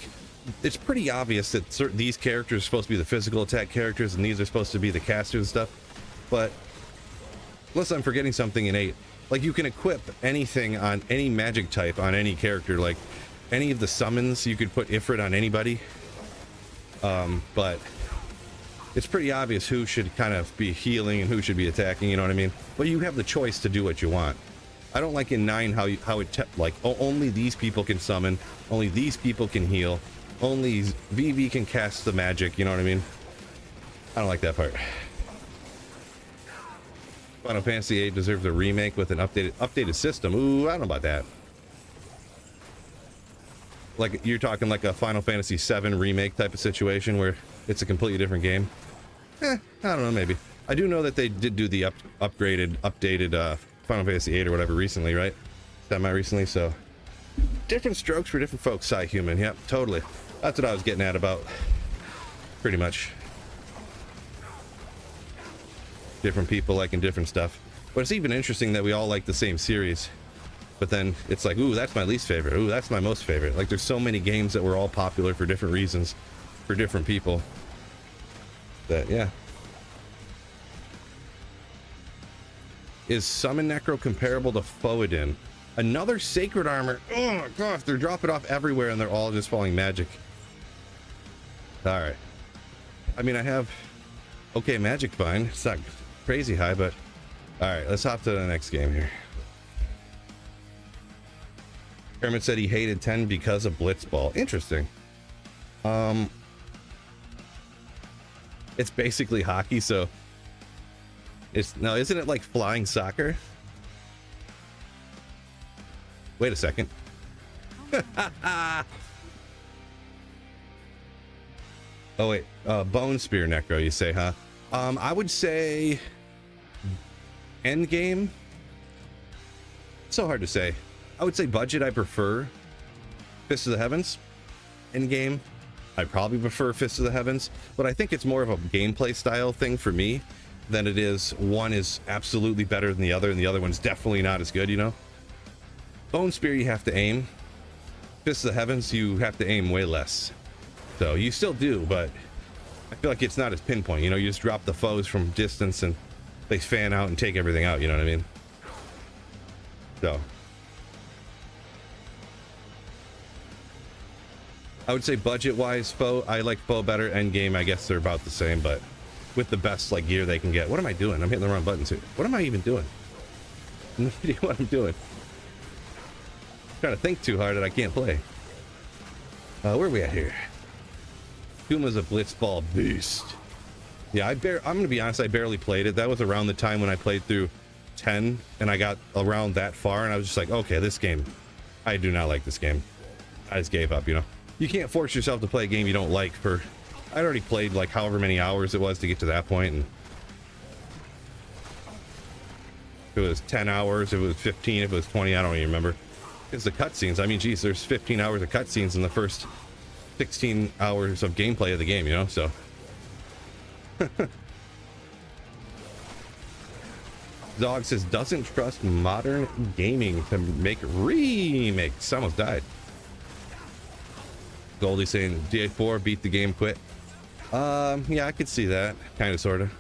S1: it's pretty obvious that these characters are supposed to be the physical attack characters and these are supposed to be the casters and stuff, but unless I'm forgetting something in 8, like, you can equip anything on any magic type on any character. Like, any of the summons you could put Ifrit on anybody, but it's pretty obvious who should kind of be healing and who should be attacking, you know what I mean? But you have the choice to do what you want. I don't like in 9 how it like, oh, only these people can summon, only these people can heal, only VV can cast the magic, you know what I mean? I don't like that part. Final Fantasy VIII deserves a remake with an updated system. Ooh, I don't know about that. Like, you're talking like a Final Fantasy VII remake type of situation where it's a completely different game? I don't know, maybe. I do know that they did do the updated Final Fantasy VIII or whatever recently, right? Semi-recently, so different strokes for different folks. Human, yep, totally. That's what I was getting at about, pretty much. Different people liking different stuff. But it's even interesting that we all like the same series, but then it's like, ooh, that's my least favorite, ooh, that's my most favorite. Like, there's so many games that were all popular for different reasons, for different people, that, yeah. Is Summon Necro comparable to Foadin? Another Sacred Armor. Oh my gosh, they're dropping off everywhere and they're all just falling magic. Alright. I mean, I have okay magic, fine. It's not crazy high, but alright, let's hop to the next game here. Kermit said he hated 10 because of Blitzball. Interesting. It's basically hockey, so it's, no, isn't it like flying soccer? Wait a second. Oh wait, Bone Spear Necro, you say, huh? I would say Endgame. So hard to say. I would say budget, I prefer Fist of the Heavens. Endgame, I probably prefer Fist of the Heavens, but I think it's more of a gameplay style thing for me than it is one is absolutely better than the other and the other one's definitely not as good, you know? Bone Spear, you have to aim. Fist of the Heavens, you have to aim way less. So you still do, but I feel like it's not as pinpoint, you know? You just drop the foes from distance and they fan out and take everything out, you know what I mean? So I would say budget wise, foe, I like foe better. End game, I guess they're about the same, but with the best like gear they can get. What am I doing? I'm hitting the wrong buttons here. What am I even doing? No idea what I'm doing. I'm trying to think too hard that I can't play. Where are we at here? Kuma's a blitzball beast. Yeah, I'm gonna be honest, I barely played it. That was around the time when I played through 10 and I got around that far and I was just like, okay, this game, I do not like this game. I just gave up, you know. You can't force yourself to play a game you don't like for, I'd already played like however many hours it was to get to that point, and if it was 10 hours, if it was 15, if it was 20, I don't even remember. It's the cutscenes. I mean, geez, there's 15 hours of cutscenes in the first 16 hours of gameplay of the game, you know, so. Dog says, doesn't trust modern gaming to make remakes. Almost died. Goldie saying, DA4, beat the game, quit. Yeah, I could see that. Kind of, sort of.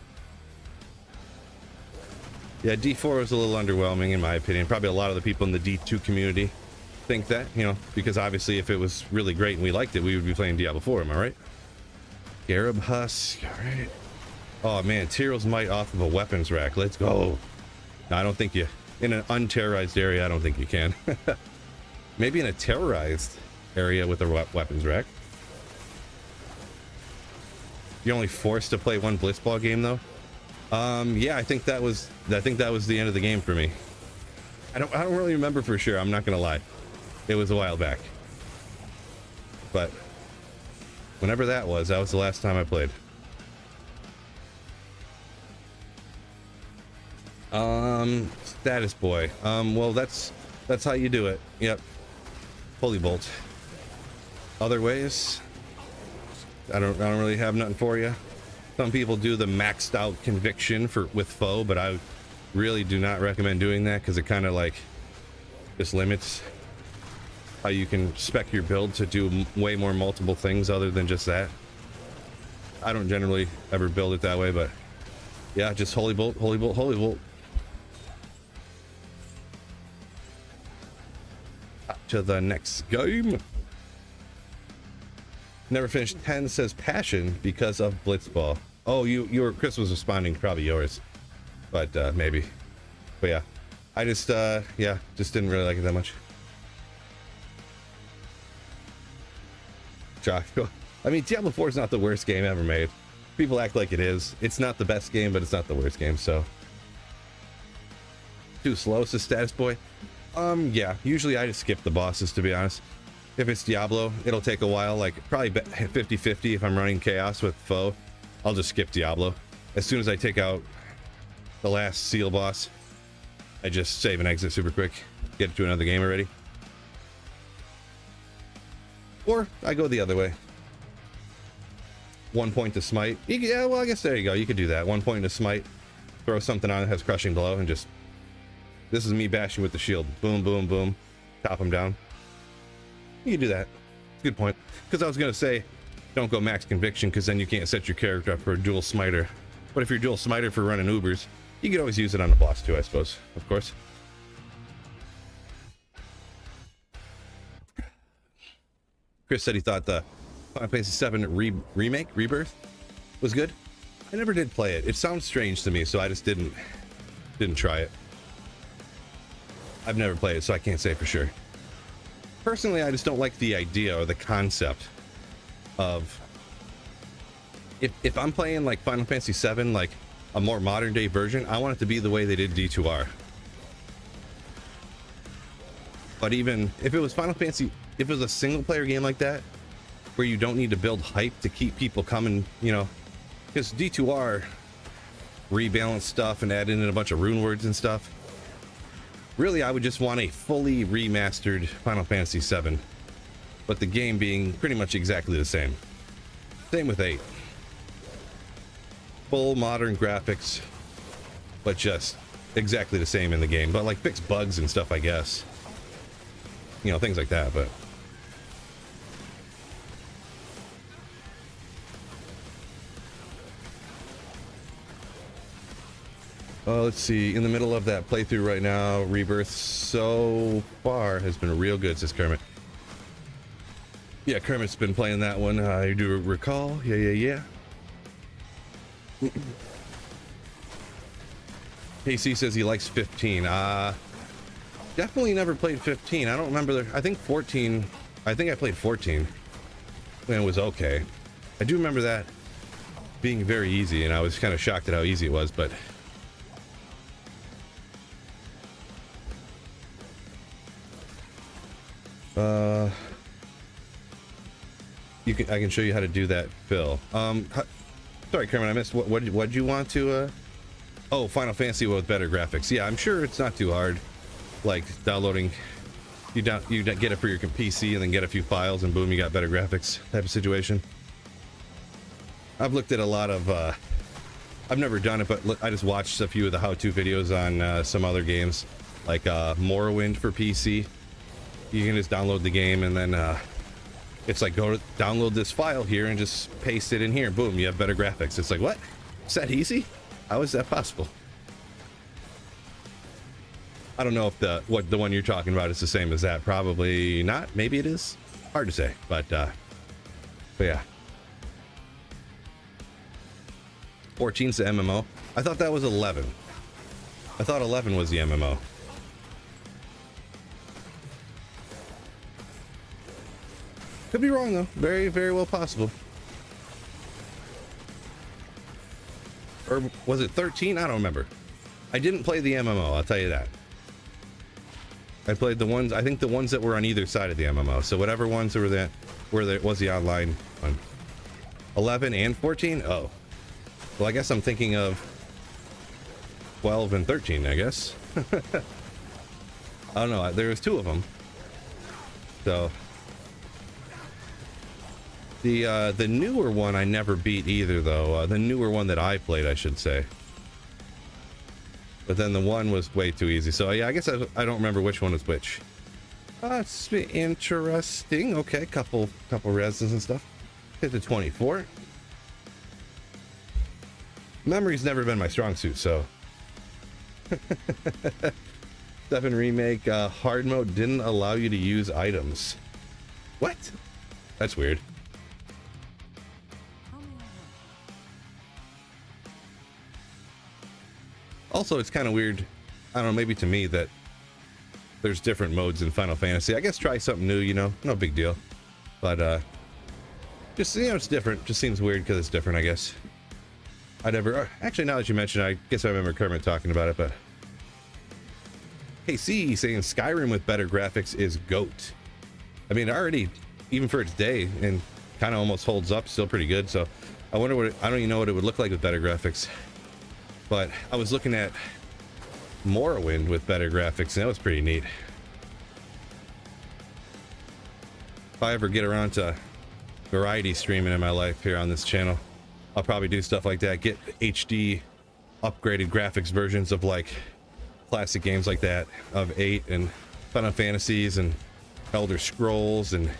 S1: Yeah, D4 was a little underwhelming in my opinion. Probably a lot of the people in the D2 community think that, you know, because obviously if it was really great and we liked it, we would be playing Diablo 4, am I right? Garib Husk, alright. Oh man, Tyraels might off of a weapons rack. Let's go. No, I don't think you, in an unterrorized area, I don't think you can. Maybe in a terrorized area with a weapons rack. You're only forced to play one blitzball game though. Yeah, I think that was the end of the game for me. I don't really remember for sure, I'm not gonna lie. It was a while back. But whenever that was the last time I played. Status boy. Well, that's how you do it. Yep. Holy bolt. Other ways, I don't really have nothing for you. Some people do the maxed out conviction with foe, but I really do not recommend doing that because it kind of like just limits how you can spec your build to do way more multiple things other than just that. I don't generally ever build it that way, but yeah, just holy bolt, holy bolt, holy bolt. To the next game. Never finished 10 says passion because of blitzball. Oh, your Chris was responding, probably yours, but maybe. But yeah, I just yeah, just didn't really like it that much. Jocko, I mean, Diablo 4 is not the worst game ever made. People act like it is. It's not the best game, but it's not the worst game. So too slow, says Status Boy. Yeah, usually I just skip the bosses, to be honest. If it's Diablo, it'll take a while, like probably 50-50 if I'm running Chaos with foe. I'll just skip Diablo. As soon as I take out the last seal boss, I just save and exit super quick, get to another game already. Or I go the other way. 1 point to smite. Yeah, well, I guess there you go. You could do that. 1 point to smite, throw something on that has crushing blow, and just... This is me bashing with the shield. Boom, boom, boom. Chop him down. You can do that. Good point. Because I was going to say, don't go max conviction, because then you can't set your character up for a dual smiter. But if you're dual smiter for running Ubers, you can always use it on the boss too, I suppose. Of course. Chris said he thought the Final Fantasy VII remake, Rebirth, was good. I never did play it. It sounds strange to me, so I just didn't try it. I've never played it, so I can't say for sure. Personally, I just don't like the idea or the concept of if I'm playing like Final Fantasy VII, like a more modern day version, I want it to be the way they did D2R. But even if it was Final Fantasy, if it was a single player game like that, where you don't need to build hype to keep people coming, you know, because D2R rebalanced stuff and added in a bunch of rune words and stuff. Really, I would just want a fully remastered Final Fantasy VII, but the game being pretty much exactly the same. Same with 8. Full modern graphics, but just exactly the same in the game, but like fix bugs and stuff, I guess. You know, things like that, but... Let's see. In the middle of that playthrough right now, Rebirth so far has been real good, says Kermit. Yeah, Kermit's been playing that one. I do recall. Yeah. KC says he likes 15. Definitely never played 15. I don't remember. I think 14. I think I played 14. And it was okay. I do remember that being very easy, and I was kind of shocked at how easy it was, but I can show you how to do that, Phil. Sorry, Kermit, I missed. What'd you want to? Oh, Final Fantasy with better graphics. Yeah, I'm sure it's not too hard. Like downloading, you get it for your PC and then get a few files, and boom, you got better graphics type of situation. I've looked at a lot of. I've never done it, but I just watched a few of the how-to videos on some other games, like Morrowind for PC. You can just download the game and then it's like go to download this file here and just paste it in here. Boom, you have better graphics. It's like, what? Is that easy? How is that possible? I don't know if the one you're talking about is the same as that. Probably not. Maybe it is. Hard to say. But yeah. 14's the MMO. I thought that was 11. I thought 11 was the MMO. Could be wrong though. Very, very well possible. Or was it 13? I don't remember. I didn't play the MMO, I'll tell you that. I played the ones, I think the ones that were on either side of the MMO. So whatever ones were that, where there was the online one. 11 and 14? Oh. Well, I guess I'm thinking of 12 and 13, I guess. I don't know. There was two of them. So the newer one I never beat either, though. The newer one that I played, I should say. But then the one was way too easy. So yeah, I guess I don't remember which one was which. It's interesting. Okay, couple reses and stuff. Hit the 24. Memory's never been my strong suit, so. 7 remake hard mode didn't allow you to use items. What? That's weird. Also, it's kind of weird, I don't know, maybe to me, that there's different modes in Final Fantasy. I guess try something new, you know, no big deal. But just, you know, it's different. Just seems weird because it's different, I guess. I never, actually, now that you mention it, I guess I remember Kermit talking about it, but KC saying Skyrim with better graphics is GOAT. I mean, already, even for its day, and kind of almost holds up, still pretty good. So I wonder what, I don't even know what it would look like with better graphics. But I was looking at Morrowind with better graphics, and that was pretty neat. If I ever get around to variety streaming in my life here on this channel, I'll probably do stuff like that. Get HD upgraded graphics versions of like classic games like that, of 8 and Final Fantasies and Elder Scrolls, and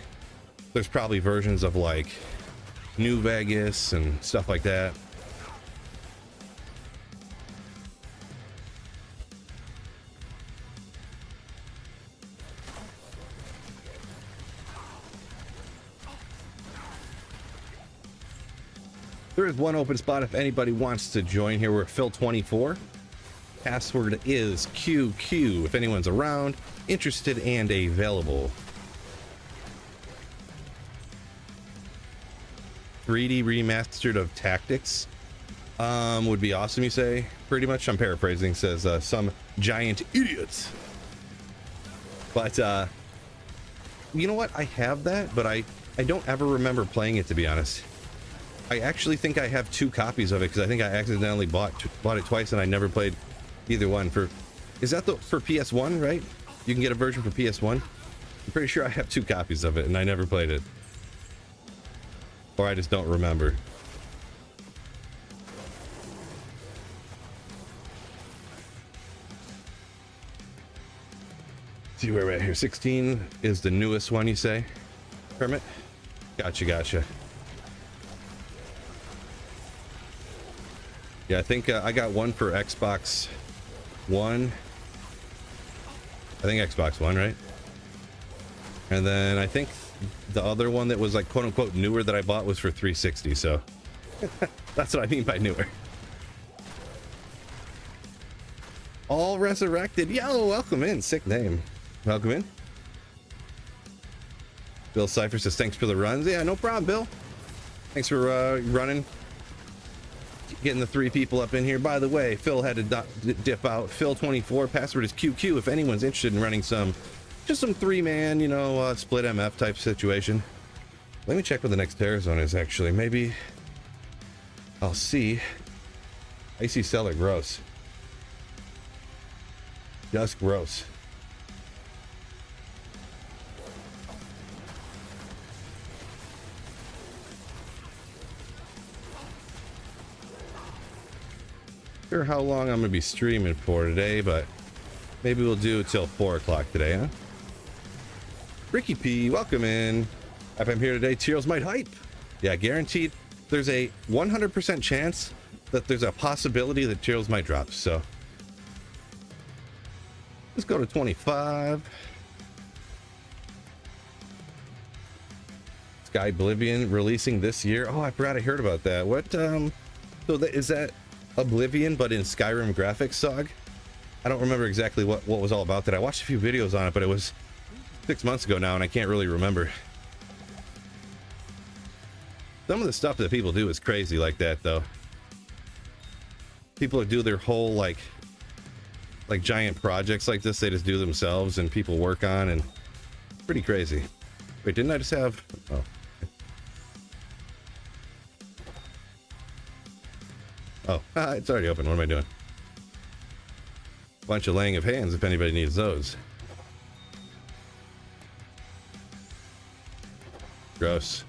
S1: there's probably versions of like New Vegas and stuff like that. There is one open spot if anybody wants to join here. We're Phil24. Password is QQ if anyone's around, interested, and available. 3D remastered of Tactics would be awesome, you say? Pretty much, I'm paraphrasing, says some giant idiots. But you know what? I have that, but I don't ever remember playing it, to be honest. I actually think I have 2 copies of it because I think I accidentally bought it twice and I never played either one. Is that for PS1, right? You can get a version for PS1. I'm pretty sure I have 2 copies of it and I never played it, or I just don't remember. See where we're at here. 16 is the newest one, you say, Kermit? Gotcha. Yeah, I think I got one for Xbox One. I think Xbox One, right? And then I think the other one that was like quote unquote newer that I bought was for 360. So that's what I mean by newer. All resurrected. Yo, welcome in. Sick name. Welcome in. Bill Cypher says thanks for the runs. Yeah, no problem, Bill. Thanks for running. Getting the 3 people up in here. By the way, Phil had to dip out. Phil24, password is QQ if anyone's interested in running just some 3-man, you know, split MF type situation. Let me check what the next terror zone is actually. Maybe I'll see. Icy Cellar, gross. Just gross. Sure how long I'm gonna be streaming for today, but maybe we'll do till 4 o'clock today, huh? Ricky P, welcome in. If I'm here today, Tyraels might hype. Yeah, guaranteed. There's a 100% chance that there's a possibility that Tyraels might drop, so let's go to 25. Sky Oblivion releasing this year. Oh, I forgot I heard about that. What so is that Oblivion but in Skyrim graphics, Sog? I don't remember exactly what was all about that. I watched a few videos on it, but it was 6 months ago now and I can't really remember. Some of the stuff that people do is crazy like that though. People do their whole like giant projects like this, they just do themselves and people work on, and pretty crazy. Wait, didn't I just have, oh. Oh, it's already open. What am I doing? Bunch of laying of hands if anybody needs those. Gross.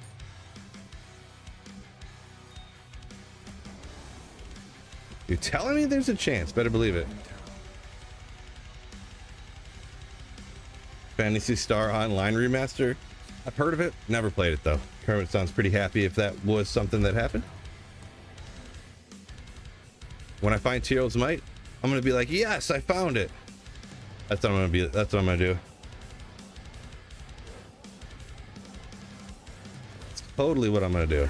S1: You're telling me there's a chance? Better believe it. Fantasy Star Online remaster. I've heard of it. Never played it though. Kermit sounds pretty happy if that was something that happened. When I find Tyraels might, I'm gonna be like, yes, I found it. That's what I'm gonna be. That's what I'm gonna do. It's totally what I'm gonna do.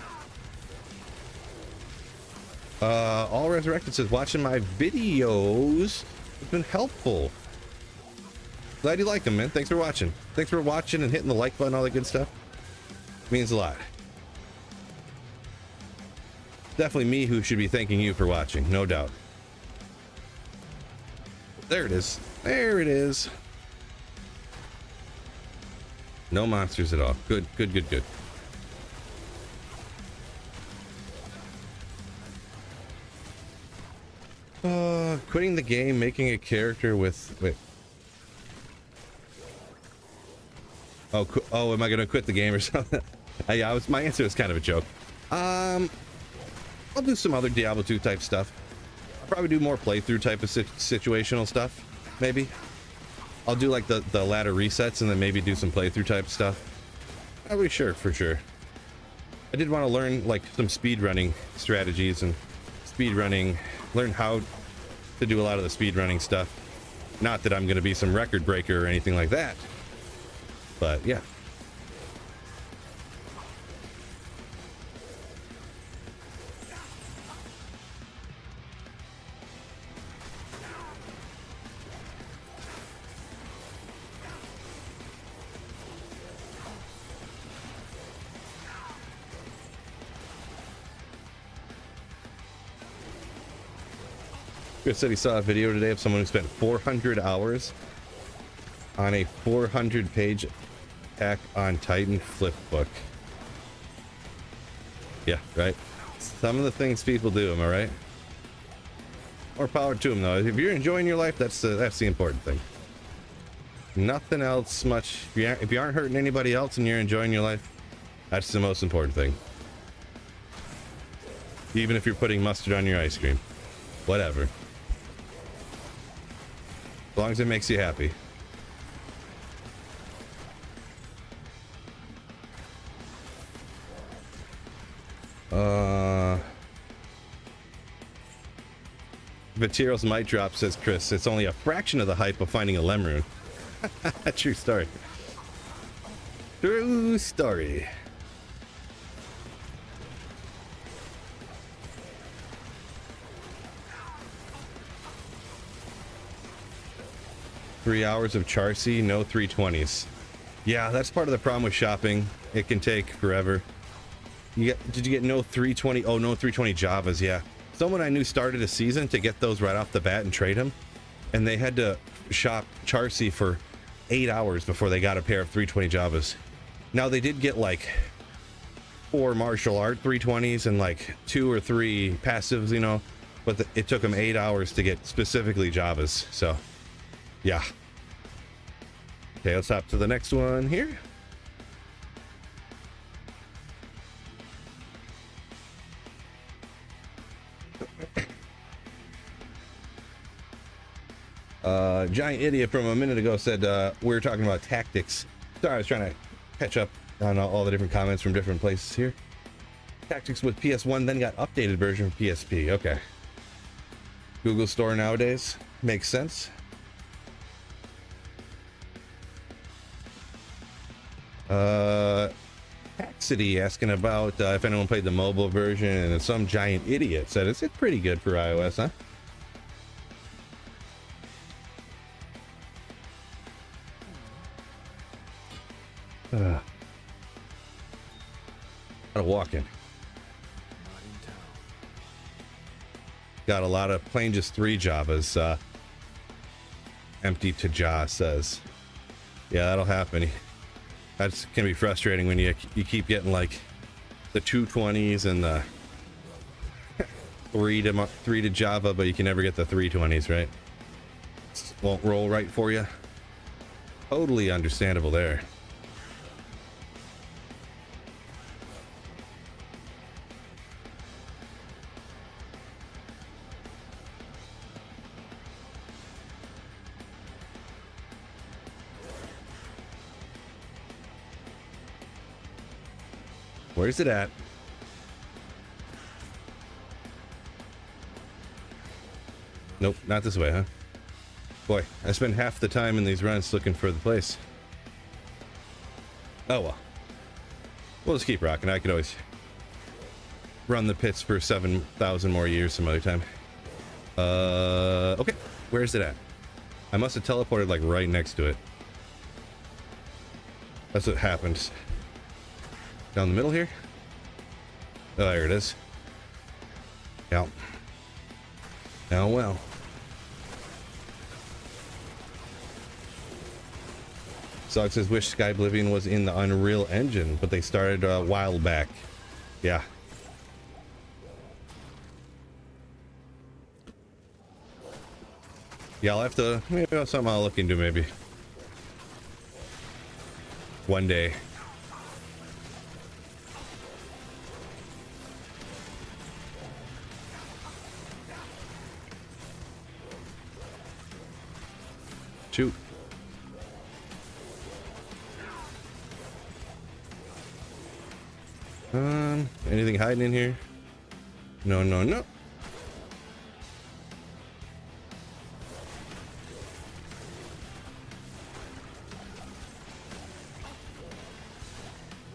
S1: All Resurrected says watching my videos has been helpful. Glad you like them, man. Thanks for watching. Thanks for watching and hitting the like button, all that good stuff. Means a lot. Definitely me who should be thanking you for watching, no doubt. There it is. There it is. No monsters at all. Good, good, good, good. Quitting the game, making a character with... Wait. Oh, am I gonna quit the game or something? Yeah, my answer was kind of a joke. I'll do some other Diablo 2 type stuff. I'll probably do more playthrough type of situational stuff. Maybe. I'll do like the ladder resets and then maybe do some playthrough type stuff. I'll be sure, for sure. I did want to learn like some speedrunning strategies and learn how to do a lot of the speedrunning stuff. Not that I'm going to be some record breaker or anything like that. But yeah. Chris said he saw a video today of someone who spent 400 hours on a 400-page attack on Titan flip book. Yeah, right. Some of the things people do, am I right? More power to them, though. If you're enjoying your life, that's the important thing. Nothing else much. If you aren't hurting anybody else and you're enjoying your life, that's the most important thing. Even if you're putting mustard on your ice cream. Whatever. As long as it makes you happy. But Tyraels might drop, says Chris. It's only a fraction of the hype of finding a Lemrune. True story. True story. Three hours of Charcy, no 320s. Yeah, that's part of the problem with shopping. It can take forever. Did you get no 320? Oh, no 320 Javas, yeah. Someone I knew started a season to get those right off the bat and trade them. And they had to shop Charcy for 8 hours before they got a pair of 320 Javas. Now, they did get like 4 martial art 320s and like 2 or 3 passives, you know. But it took them 8 hours to get specifically Javas, so... yeah. Okay, let's hop to the next one here. Giant Idiot from a minute ago said we were talking about tactics. Sorry, I was trying to catch up on all the different comments from different places here. Tactics with PS1 then got updated version for PSP. Okay. Google Store nowadays. Makes sense. Taxity asking about if anyone played the mobile version, and some giant idiot said it's pretty good for iOS, huh? A lot of walking. Got a lot of playing just 3 Javas. Empty to Ja says. Yeah, that'll happen. That can be frustrating when you keep getting like the 220s and the 3 to Java, but you can never get the 320s, right? Won't roll right for you. Totally understandable there. Where's it at? Nope, not this way, huh? Boy, I spend half the time in these runs looking for the place. Oh well. We'll just keep rocking. I could always run the pits for 7,000 more years some other time. Okay. Where's it at? I must have teleported like right next to it. That's what happens. Down the middle here? Oh, there it is. Yeah. Oh, well. Zog says, wish Sky Oblivion was in the Unreal Engine, but they started a while back. Yeah. Yeah, I'll have to, maybe that's something I'll look into maybe. One day. Shoot. Anything hiding in here? No, no, no.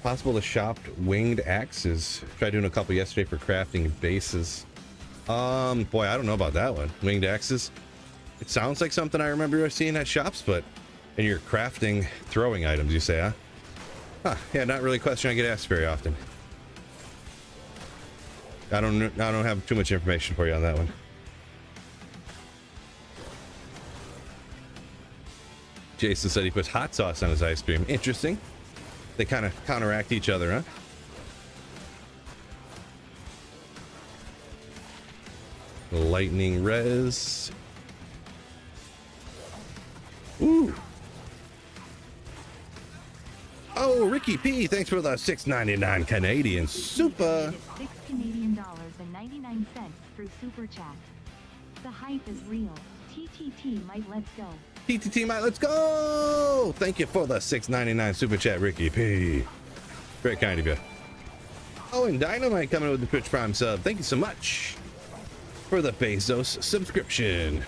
S1: Possible to shop winged axes. Tried doing a couple yesterday for crafting bases. Boy, I don't know about that one. Winged axes. It sounds like something I remember seeing at shops, but and you're crafting throwing items, you say, huh? Huh, yeah, not really a question I get asked very often. I don't have too much information for you on that one. Jason said he puts hot sauce on his ice cream. Interesting. They kind of counteract each other, huh? Lightning res. Ooh. Oh, Ricky P, thanks for the $6.99 Canadian super.
S2: $6 Canadian and 99 cents through super chat. The hype is real. TTT might let's go.
S1: TTT might let's go. Thank you for the $6.99 super chat, Ricky P. Very kind of you. Oh, and Dynamite coming with the Twitch Prime sub. Thank you so much for for the Bezos subscription.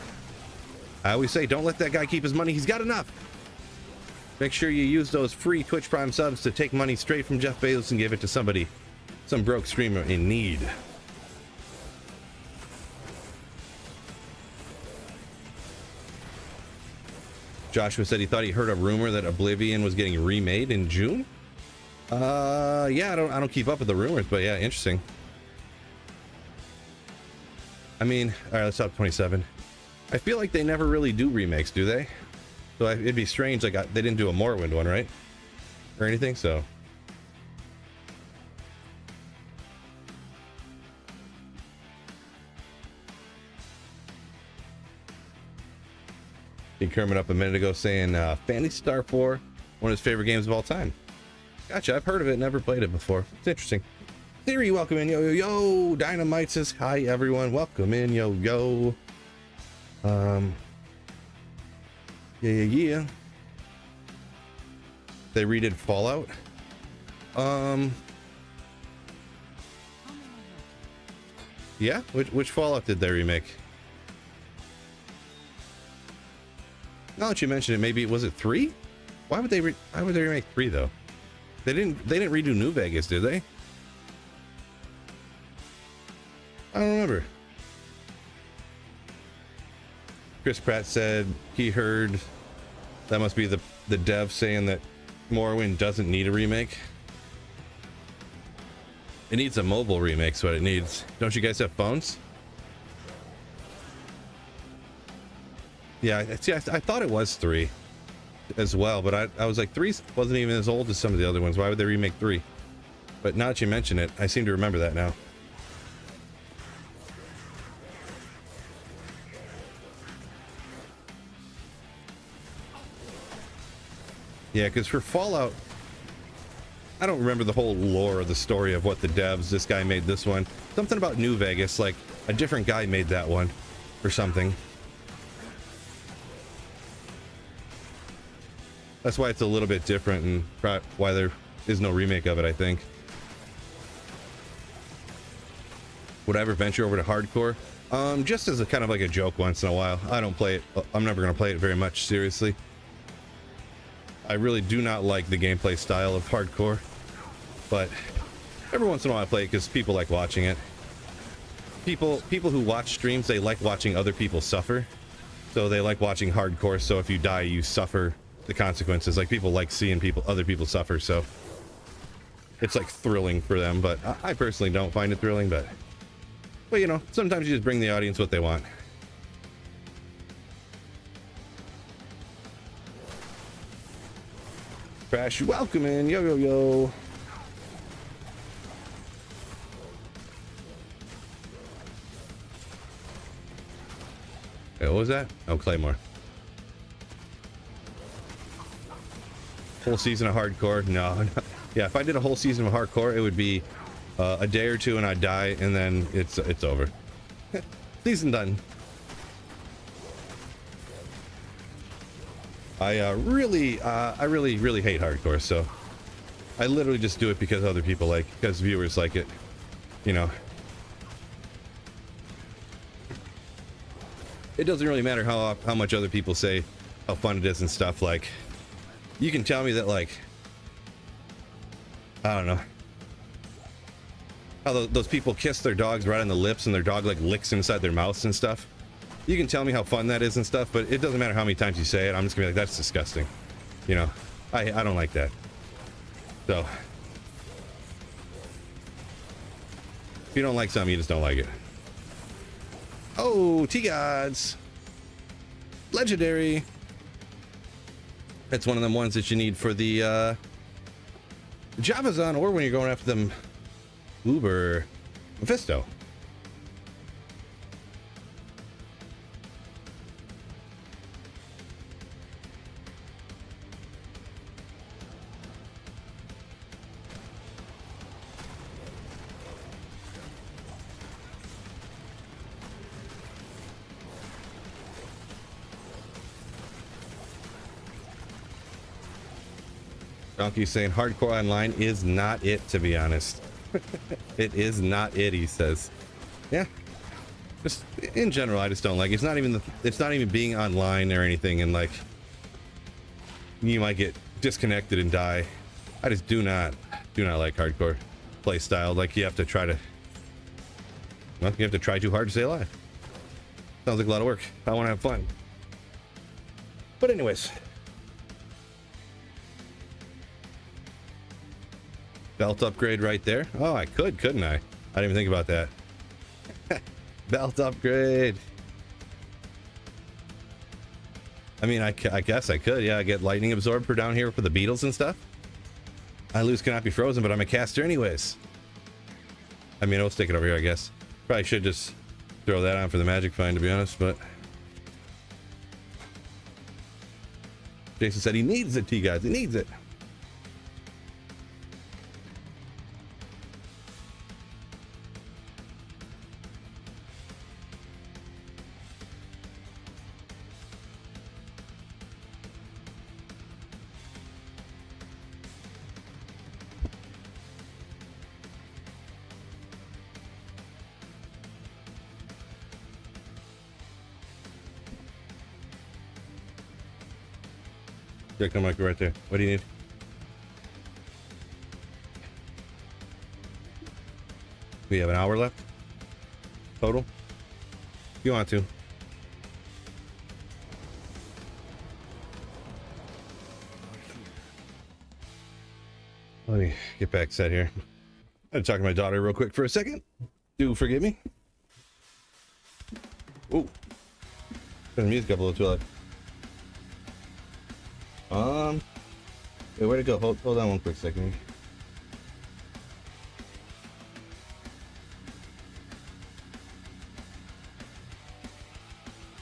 S1: I always say, don't let that guy keep his money. He's got enough. Make sure you use those free Twitch Prime subs to take money straight from Jeff Bezos and give it to somebody, some broke streamer in need. Joshua said he thought he heard a rumor that Oblivion was getting remade in June. Yeah, I don't keep up with the rumors, but yeah, interesting. I mean, all right, let's top 27. I feel like they never really do remakes, do they? So it'd be strange, like they didn't do a Morrowind one, right? Or anything, so. He Kermit up a minute ago saying Phantasy Star 4, one of his favorite games of all time. Gotcha, I've heard of it, never played it before. It's interesting. Theory, welcome in, yo, yo, yo. Dynamite says, hi, everyone. Welcome in, yo, yo. Yeah. They redid Fallout. Yeah, which Fallout did they remake? Now that you mention it, maybe was it 3? Why would they remake 3 though? They didn't redo New Vegas, did they? I don't remember. Chris Pratt said he heard that must be the dev saying that Morrowind doesn't need a remake. It needs a mobile remake, is what it needs. Don't you guys have phones? Yeah, see, I thought it was 3 as well, but I was like 3 wasn't even as old as some of the other ones. Why would they remake 3? But now that you mention it, I seem to remember that now. Yeah, because for Fallout, I don't remember the whole lore of the story of what the devs, this guy made this one. Something about New Vegas, like a different guy made that one or something. That's why it's a little bit different and why there is no remake of it, I think. Would I ever venture over to hardcore? Just as a kind of like a joke once in a while. I don't play it. I'm never going to play it very much seriously. I really do not like the gameplay style of hardcore, but every once in a while I play it because people like watching it. People who watch streams, they like watching other people suffer. So they like watching hardcore, so if you die, you suffer the consequences. Like people like seeing other people suffer, so it's like thrilling for them, but I personally don't find it thrilling, but you know, sometimes you just bring the audience what they want. Crash, welcome in, yo, yo, yo. Hey, what was that? Oh, Claymore. Whole season of hardcore? No. Yeah, if I did a whole season of hardcore, it would be a day or two and I'd die, and then it's over. Season done. I really hate hardcore, so I literally just do it because other people because viewers like it, you know. It doesn't really matter how much other people say how fun it is and stuff. Like, you can tell me that, like, I don't know, how those people kiss their dogs right on the lips and their dog like licks inside their mouths and stuff. You can tell me how fun that is and stuff, but it doesn't matter how many times you say it. I'm just gonna be like, that's disgusting. You know, I don't like that. So, if you don't like something, you just don't like it. Oh, T-Gods. Legendary. That's one of them ones that you need for the Javazon, or when you're going after them Uber Mephisto. Donkey saying hardcore online is not it, to be honest. It is not it, he says. Yeah. Just in general, I just don't like it. It's not even being online or anything, and like you might get disconnected and die. I just do not like hardcore play style. Like you have to try too hard to stay alive. Sounds like a lot of work. I want to have fun. But anyways, belt upgrade right there. Oh, I couldn't I? I didn't even think about that. Belt upgrade. I mean, I guess I could. Yeah, I get lightning absorber down here for the beetles and stuff. I lose cannot be frozen, but I'm a caster anyways. I mean, I'll stick it over here, I guess. Probably should just throw that on for the magic find, to be honest, but Jason said he needs it, T-Guys. He needs it. Yeah, come right there. What do you need? We have an hour left total. If you want to. Let me get back set here. I'm talking to my daughter real quick for a second. Do forgive me. Ooh. Turn the music up a little too loud. Wait, where'd it go? Hold on one quick second.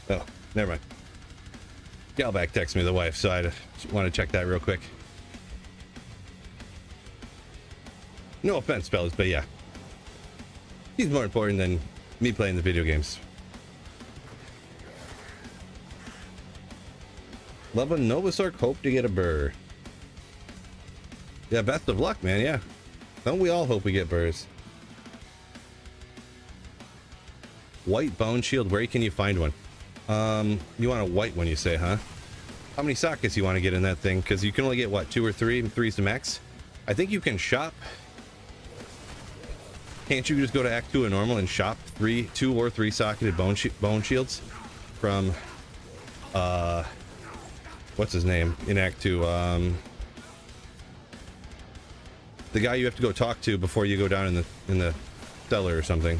S1: Oh, never mind. Galback texted me, the wife, so I want to check that real quick. No offense, fellas, but yeah. He's more important than me playing the video games. Love a Novasork, hope to get a burr. Yeah, best of luck, man, yeah. Don't we all hope we get burrs? White bone shield, where can you find one? You want a white one, you say, huh? How many sockets you want to get in that thing? Because you can only get, what, 2 or 3? 3's the max? I think you can shop. Can't you just go to Act 2 and normal and shop 2 or 3 socketed bone shields from, what's his name in Act 2? The guy you have to go talk to before you go down in the cellar or something.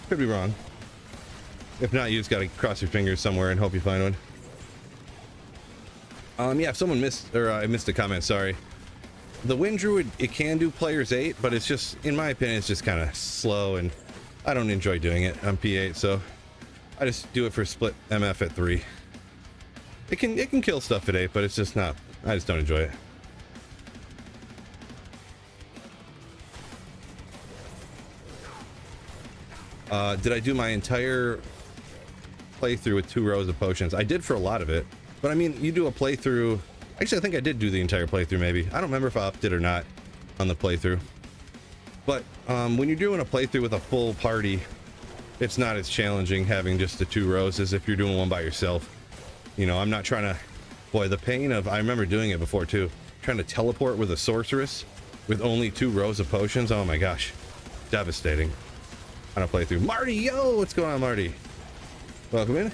S1: Could be wrong. If not, you just gotta cross your fingers somewhere and hope you find one. Yeah, if someone missed, or I missed a comment, sorry. The Wind Druid, it can do players 8, but it's just, in my opinion, it's just kind of slow, and I don't enjoy doing it on P8, so I just do it for split MF at 3. It can kill stuff at 8, but it's just not, I just don't enjoy it. Did I do my entire playthrough with 2 rows of potions? I did for a lot of it, but I mean, you do a playthrough. Actually, I think I did do the entire playthrough, maybe. I don't remember if I upped it or not on the playthrough. But when you're doing a playthrough with a full party, it's not as challenging having just the 2 rows as if you're doing one by yourself. You know, I'm not trying to... Boy, the pain of... I remember doing it before, too. Trying to teleport with a sorceress with only 2 rows of potions. Oh, my gosh. Devastating. On a playthrough. Marty, yo! What's going on, Marty? Welcome in.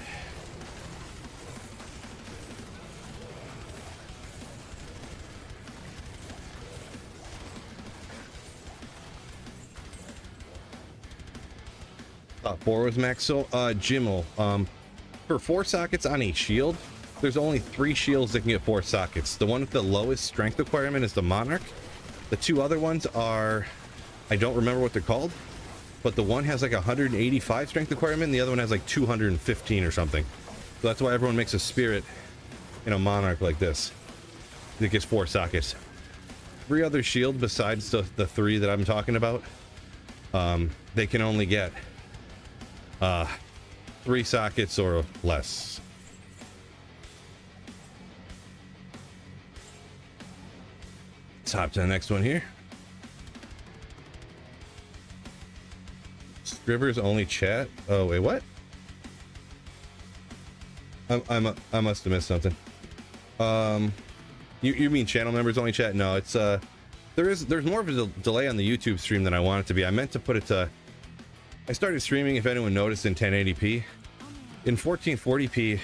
S1: Thought 4 was max. So, Jimmel, for 4 sockets on a shield, there's only 3 shields that can get 4 sockets. The one with the lowest strength requirement is the Monarch. The 2 other ones are, I don't remember what they're called, but the one has like 185 strength requirement, and the other one has like 215 or something. So that's why everyone makes a spirit in a Monarch like this. It gets 4 sockets. 3 other shield besides the 3 that I'm talking about, they can only get 3 sockets or less. Let's hop to the next one here. Rivers only chat? Oh wait, what? I must have missed something. You mean channel members only chat? No, it's there's more of a delay on the YouTube stream than I want it to be. I meant to put it to. I started streaming, if anyone noticed, in 1080p. In 1440p,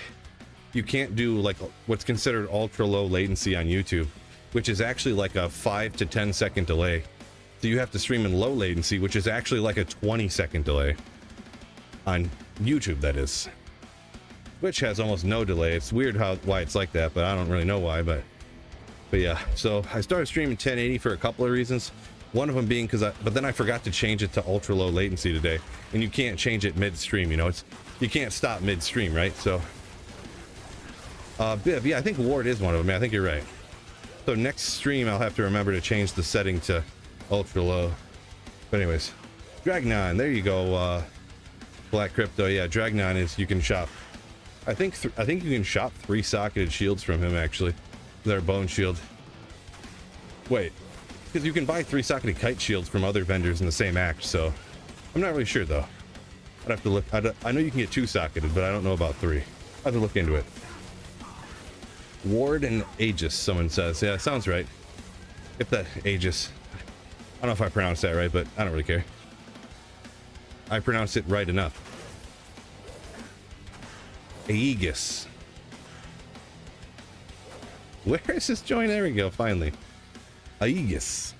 S1: you can't do like what's considered ultra low latency on YouTube, which is actually like a 5 to 10 second delay. So you have to stream in low latency, which is actually like a 20-second delay on YouTube, that is. Twitch has almost no delay. It's weird why it's like that, but I don't really know why. But yeah, so I started streaming 1080 for a couple of reasons. One of them being but then I forgot to change it to ultra low latency today, and you can't change it midstream. You know, you can't stop midstream, right? So, Biv, yeah, I think Ward is one of them. I think you're right. So next stream, I'll have to remember to change the setting to ultra low. But anyways, Dragnon, there you go. Black Crypto, yeah, Dragnon is, you can shop. I think you can shop 3 socketed shields from him, actually. They're bone shield. Wait, because you can buy 3 socketed kite shields from other vendors in the same act, so I'm not really sure though. I'd have to look. I know you can get 2 socketed, but I don't know about 3. I have to look into it. Ward and Aegis, someone says. Yeah, sounds right. If that Aegis, I don't know if I pronounced that right, but I don't really care. I pronounced it right enough. Aegis. Where is this join? There we go, finally. Aegis.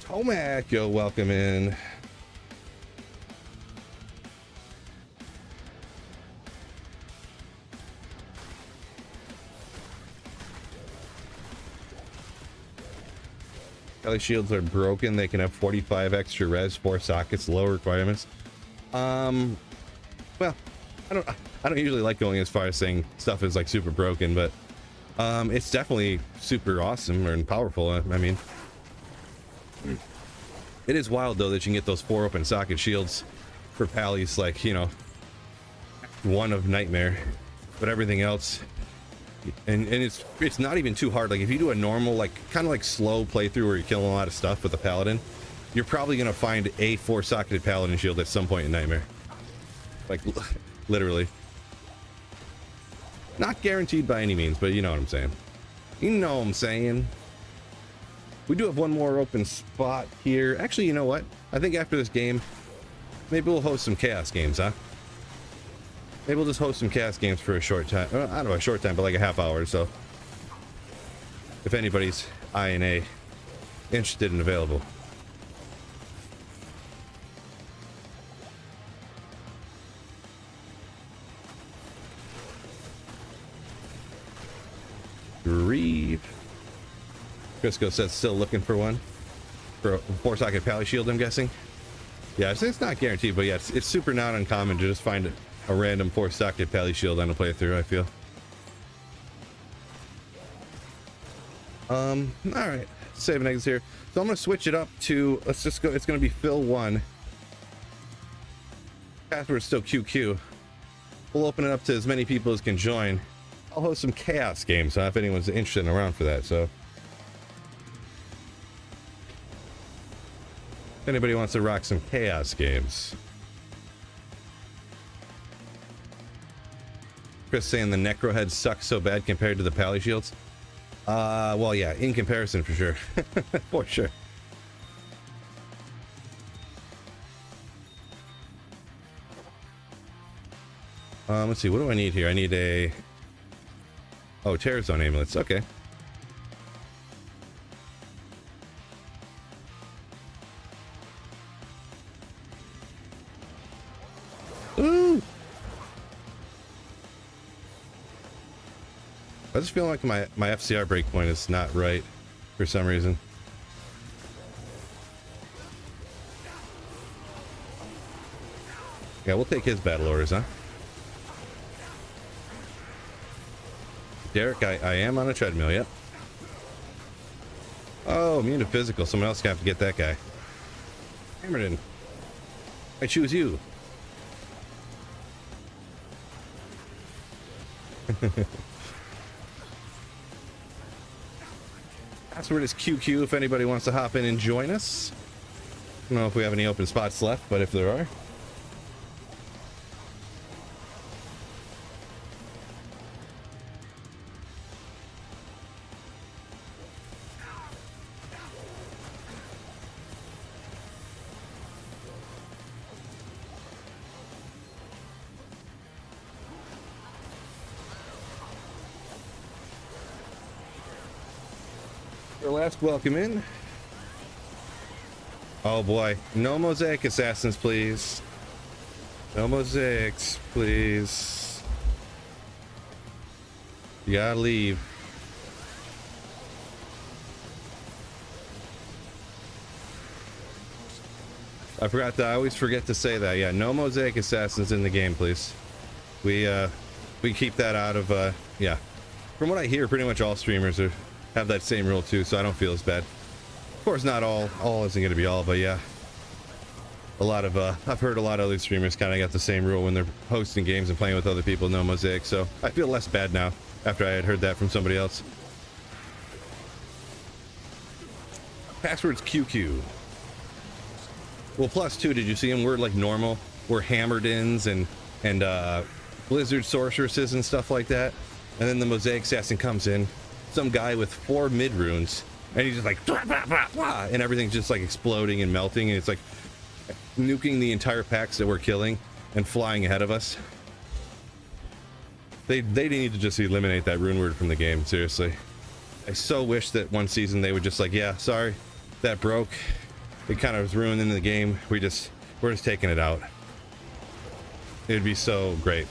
S1: Tomac, yo, welcome in. Kelly shields are broken. They can have 45 extra res, 4 sockets, low requirements. Well, I don't usually like going as far as saying stuff is like super broken, but it's definitely super awesome and powerful. I mean, it is wild though that you can get those 4 open socket shields for pallies, like, you know, one of Nightmare, but everything else, and it's not even too hard. Like if you do a normal, like kind of like slow playthrough where you're killing a lot of stuff with the Paladin, you're probably gonna find a 4 socketed Paladin shield at some point in Nightmare. Like literally. Not guaranteed by any means, but you know what I'm saying. You know what I'm saying. We do have one more open spot here. Actually, you know what? I think after this game, maybe we'll host some chaos games, huh? Maybe we'll just host some chaos games for a short time. I don't know, a short time, but like a half hour or so. If anybody's INA interested and available. Grieve. Crisco says still looking for one. For a 4 socket pally shield, I'm guessing. Yeah, it's not guaranteed, but yeah, it's super not uncommon to just find a random 4 socket pally shield on a playthrough, I feel. Alright. Saving eggs here. So I'm gonna switch it up to, let's just go, it's gonna be fill 1. Password's still QQ. We'll open it up to as many people as can join. I'll host some chaos games, if anyone's interested and around for that, so. If anybody wants to rock some chaos games. Chris saying the Necro head sucks so bad compared to the Pally Shields. Well, yeah, in comparison for sure. For sure. Let's see, what do I need here? I need a... Oh, Terror Zone amulets, okay. Ooh! I just feel like my FCR breakpoint is not right for some reason. Yeah, we'll take his battle orders, huh? Derek, I am on a treadmill, yep. Oh, immune to physical. Someone else have to get that guy. Hammerton. I choose you. Password is QQ if anybody wants to hop in and join us. don't know if we have any open spots left, but if there are. Our last welcome in. Oh boy, no mosaic assassins, please. No mosaics, please. You gotta leave. I forgot that. I always forget to say that. Yeah, no mosaic assassins in the game, please. We keep that out of yeah. From what I hear, pretty much all streamers have that same rule too, so I don't feel as bad. Of course, not all isn't going to be all, but yeah. A lot of, I've heard a lot of other streamers kind of got the same rule when they're hosting games and playing with other people, no mosaic, so I feel less bad now after I had heard that from somebody else. Password's QQ. Well, plus two, did you see them? We're like normal. We're hammered-ins and blizzard sorceresses and stuff like that. And then the mosaic assassin comes in, some guy with 4 mid runes, and he's just like blah, blah, blah, blah, and everything's just like exploding and melting, and it's like nuking the entire packs that we're killing and flying ahead of us. They need to just eliminate that rune word from the game, seriously. I so wish that one season they would just like, yeah, sorry, that broke. It kind of was ruining the game. We're just taking it out. It'd be so great.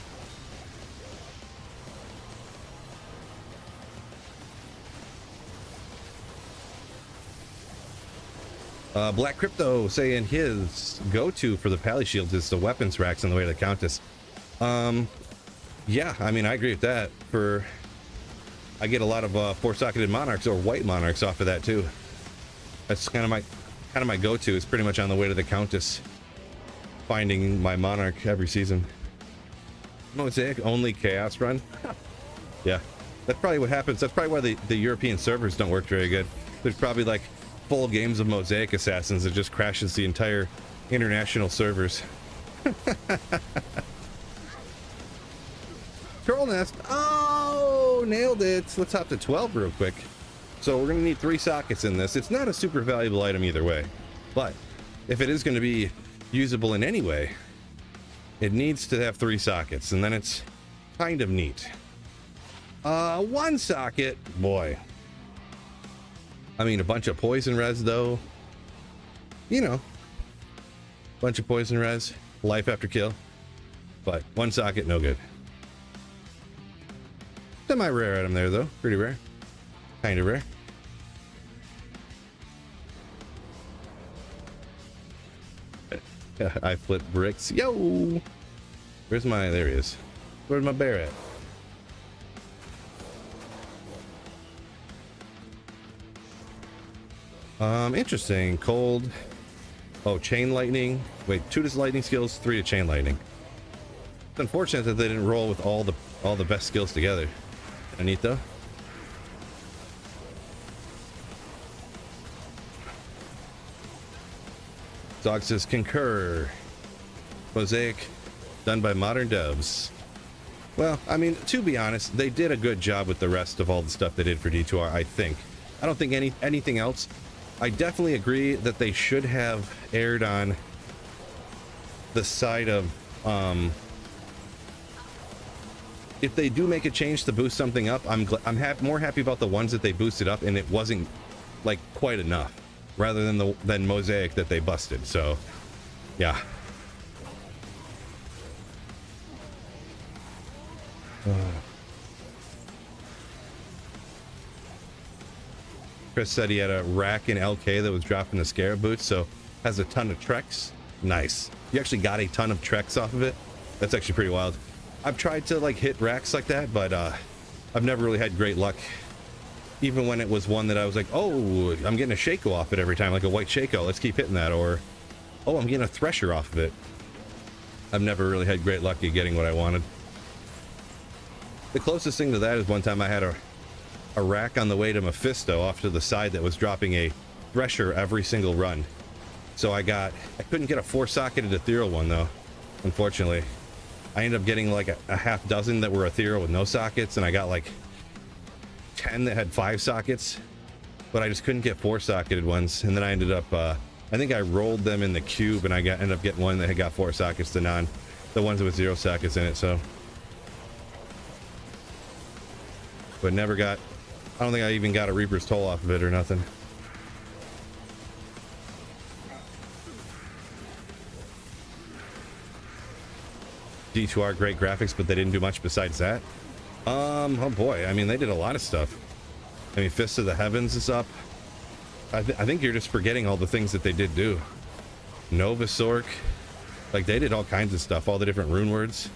S1: Black Crypto saying his go-to for the Pally Shields is the weapons racks on the way to the Countess. Yeah, I mean, I agree with that. I get a lot of four-socketed monarchs or white monarchs off of that too. That's kind of my go-to. It's pretty much on the way to the Countess, finding my monarch every season. Mosaic only chaos run. Yeah, that's probably what happens. That's probably why the European servers don't work very good. There's probably like full games of mosaic assassins that just crashes the entire international servers. Troll nest. Oh, nailed it. Let's hop to 12 real quick. So we're gonna need 3 sockets in this. It's not a super valuable item either way, but if it is going to be usable in any way, it needs to have 3 sockets, and then it's kind of neat. 1 socket, boy. I mean, a bunch of poison res, though. You know, bunch of poison res, life after kill. But 1 socket, no good. Semi-rare item there, though. Pretty rare. Kind of rare. I flip bricks. Yo! Where's my... There he is. Where's my bear at? Interesting. Cold. Oh, chain lightning. Wait, 2 to lightning skills, 3 to chain lightning. It's unfortunate that they didn't roll with all the best skills together. Kinda neat though. Dog says concur. Mosaic done by modern devs. Well, I mean, to be honest, they did a good job with the rest of all the stuff they did for D2R, I think. I don't think anything else. I definitely agree that they should have aired on the side of if they do make a change to boost something up, I'm more happy about the ones that they boosted up and it wasn't like quite enough, rather than Mosaic that they busted. So yeah. Chris said he had a rack in LK that was dropping the Scarab boots, so has a ton of Treks. Nice. You actually got a ton of Treks off of it. That's actually pretty wild. I've tried to like hit racks like that, but I've never really had great luck. Even when it was one that I was like, oh, I'm getting a Shaco off it every time, like a white Shaco. Let's keep hitting that. Or, oh, I'm getting a Thresher off of it. I've never really had great luck at getting what I wanted. The closest thing to that is one time I had a rack on the way to Mephisto off to the side that was dropping a Thresher every single run. So I couldn't get a 4-socketed ethereal one though, unfortunately. I ended up getting like a half dozen that were ethereal with no sockets, and I got like 10 that had 5 sockets, but I just couldn't get 4-socketed ones. And then I ended up, I think I rolled them in the cube, and I ended up getting one that had got 4 sockets to none, the ones with 0 sockets in it. So, but never got, I don't think I even got a Reaper's Toll off of it or nothing. D2R, great graphics, but they didn't do much besides that. Oh boy, I mean, they did a lot of stuff. I mean, Fist of the Heavens is up. I think you're just forgetting all the things that they did do. Novasork, like they did all kinds of stuff, all the different rune words.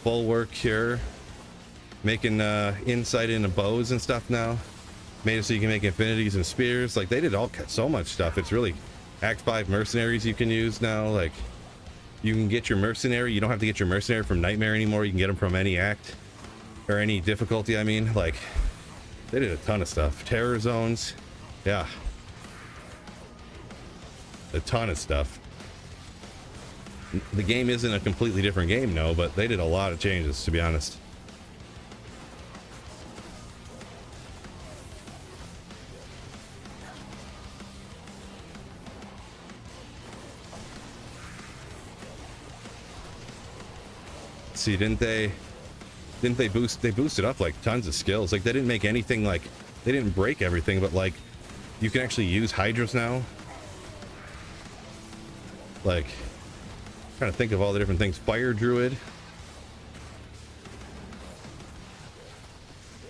S1: Bulwark Cure, making insight into bows and stuff now. Made it so you can make infinities and spears. Like they did so much stuff. It's really Act 5 mercenaries you can use now. Like you can get your mercenary. You don't have to get your mercenary from Nightmare anymore. You can get them from any act or any difficulty. I mean, like they did a ton of stuff. Terror zones, yeah, a ton of stuff. The game isn't a completely different game, no, but they did a lot of changes, to be honest. See, didn't they boosted up like tons of skills. Like they didn't make anything, like they didn't break everything, but like you can actually use hydras now. Like trying to think of all the different things. Fire druid,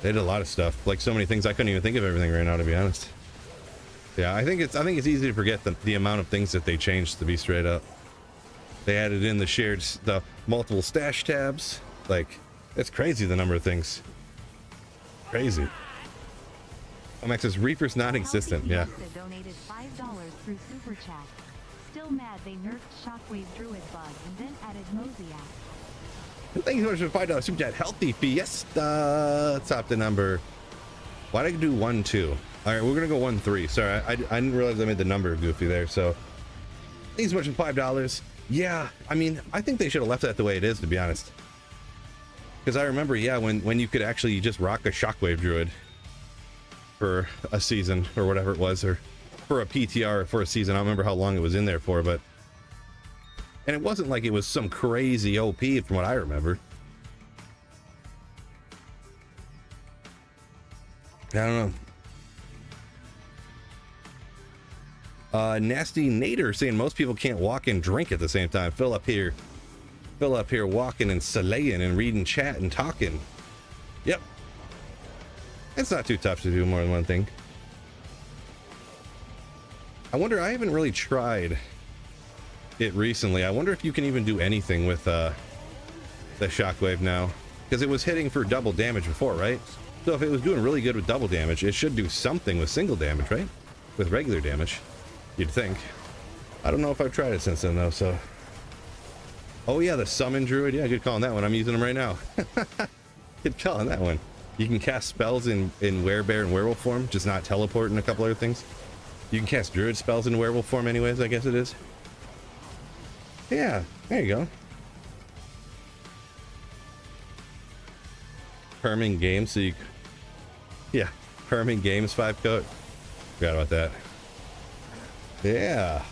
S1: they did a lot of stuff, like so many things I couldn't even think of everything right now, to be honest. Yeah, I think it's easy to forget the amount of things that they changed, to be straight up. They added in the multiple stash tabs. Like, it's crazy the number of things. Crazy. MX says Reaper's non-existent. Yeah.
S2: Donated $5 through Super Chat. Still mad they nerfed Shockwave Druid Bug and then added Mosiak.
S1: Thank you so much for $5 Super Chat. Healthy Fiesta. Top the number. Why did I do 1, 2? All right, we're gonna go 1, 3. Sorry, I didn't realize I made the number goofy there. So thanks so much for $5. Yeah, I mean, I think they should have left that the way it is, to be honest. Because I remember, yeah, when you could actually just rock a Shockwave Druid for a season or whatever it was, or for a PTR for a season. I don't remember how long it was in there for, but... And it wasn't like it was some crazy OP from what I remember. I don't know. Nasty Nader saying most people can't walk and drink at the same time. Fill up here walking and slaying and reading chat and talking. Yep. It's not too tough to do more than one thing. I wonder, I haven't really tried it recently. I wonder if you can even do anything with the Shockwave now, because it was hitting for double damage before, right? So if it was doing really good with double damage, it should do something with single damage, right? With regular damage, you'd think. I don't know if I've tried it since then though, so. Oh yeah, the Summon Druid. Yeah, good call on that one. I'm using them right now. Good call on that one. You can cast spells in Werebear and Werewolf form, just not teleport and a couple other things. You can cast Druid spells in Werewolf form anyways, I guess it is. Yeah, there you go. Herming Games, so you... Yeah, Herming Games 5 coat. Forgot about that. Yeah.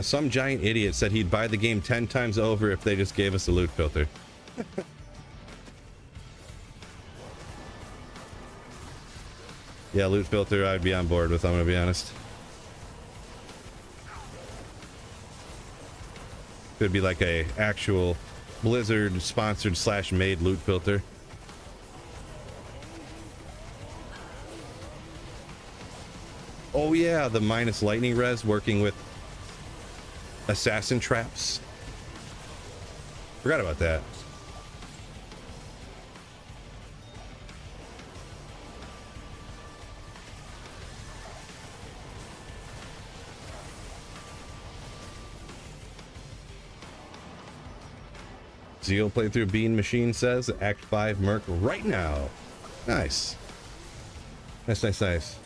S1: Some giant idiot said he'd buy the game 10 times over if they just gave us a loot filter. Yeah, loot filter I'd be on board with, I'm gonna be honest. Could be like a actual Blizzard sponsored / made loot filter. Oh yeah, the minus lightning res working with assassin traps. Forgot about that. Zeal playthrough Bean Machine says Act 5 Merc right now. Nice. Nice, nice, nice.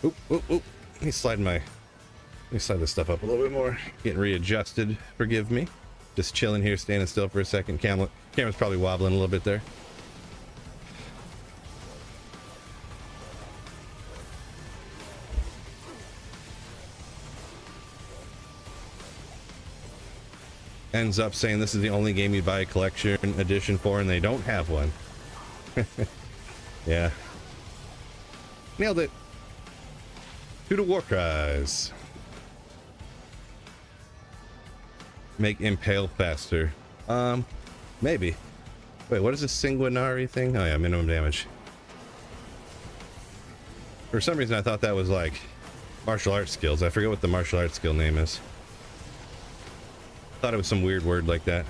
S1: Oop, oop, oop. Let me slide this stuff up a little bit more. Getting readjusted. Forgive me. Just chilling here, standing still for a second. Camera's probably wobbling a little bit there. Ends up saying this is the only game you buy a collection edition for, and they don't have one. Yeah. Nailed it. To the war cries. Make impale faster. Maybe. Wait, what is this sanguinary thing? Oh yeah, minimum damage. For some reason I thought that was like martial arts skills. I forget what the martial arts skill name is. Thought it was some weird word like that.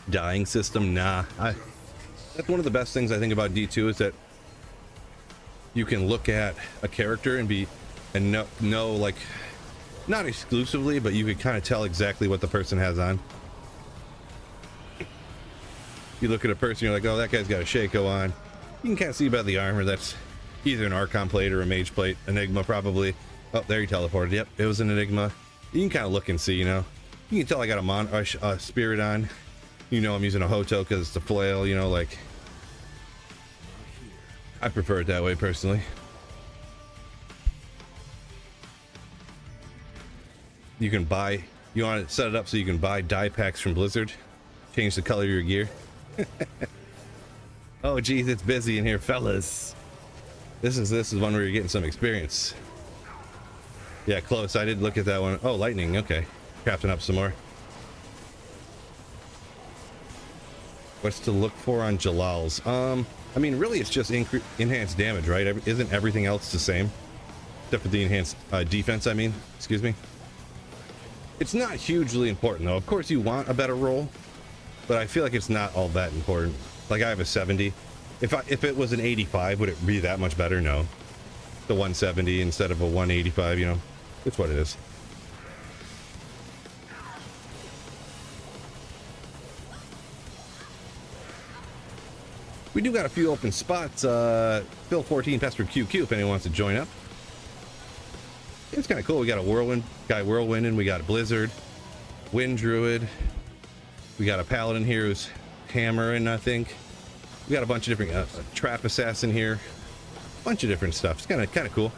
S1: Dying system? Nah. That's one of the best things I think about D2 is that you can look at a character and know like, not exclusively, but you could kind of tell exactly what the person has on. You look at a person, you're like, oh, that guy's got a Shaco on. You can kind of see by the armor that's either an Archon plate or a Mage plate. Enigma probably. Oh, there he teleported. Yep, it was an Enigma. You can kind of look and see, you know. You can tell I got a Spirit on. You know I'm using a Hoto because it's a flail, you know, like. I prefer it that way personally. You can buy, you want to set it up so you can buy dye packs from Blizzard. Change the color of your gear. Oh geez, it's busy in here, fellas. This is one where you're getting some experience. Yeah, close. I did look at that one. Oh, lightning. Okay, crafting up some more. What's to look for on Jalal's? I mean, really, it's just enhanced damage, right? Isn't everything else the same? Except for the enhanced defense, I mean. Excuse me. It's not hugely important, though. Of course, you want a better roll, but I feel like it's not all that important. Like, I have a 70. If it was an 85, would it be that much better? No. The 170 instead of a 185, you know. It's what it is. We do got a few open spots. Phil 14 Pester QQ if anyone wants to join up. It's kind of cool. We got a whirlwind guy whirlwinding. We got a blizzard, wind druid. We got a paladin here who's hammering, I think. We got a bunch of different trap assassin here. Bunch of different stuff. It's kind of cool.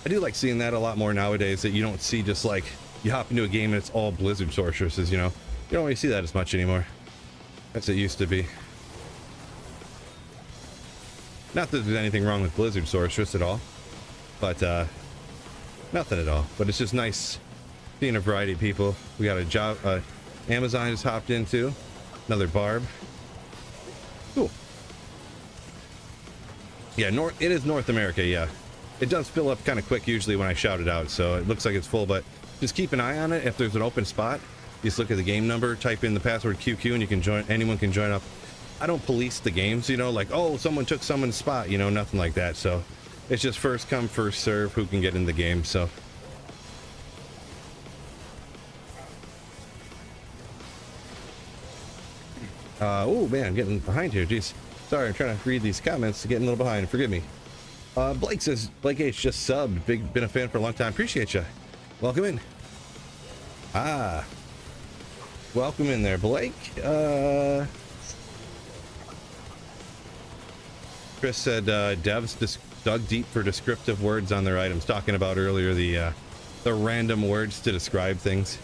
S1: I do like seeing that a lot more nowadays. That you don't see just like you hop into a game and it's all blizzard sorceresses. You know, you don't really see that as much anymore. That's what it used to be. Not that there's anything wrong with Blizzard Sorceress at all, but nothing at all. But it's just nice seeing a variety of people. We got a job. Amazon just hopped in too. Another Barb. Cool. Yeah, it is North America. Yeah, it does fill up kind of quick usually when I shout it out, so it looks like it's full. But just keep an eye on it. If there's an open spot, you just look at the game number, type in the password QQ, and you can join. Anyone can join up. I don't police the games, you know, like, oh, someone took someone's spot, you know, nothing like that. So it's just first come, first serve who can get in the game. So oh man, I'm getting behind here. Jeez, sorry, I'm trying to read these comments, getting a little behind. Forgive me. Blake says, Blake H just subbed. Been a fan for a long time. Appreciate you. Welcome in. Welcome in there, Blake. Chris said devs dug deep for descriptive words on their items, talking about earlier the random words to describe things.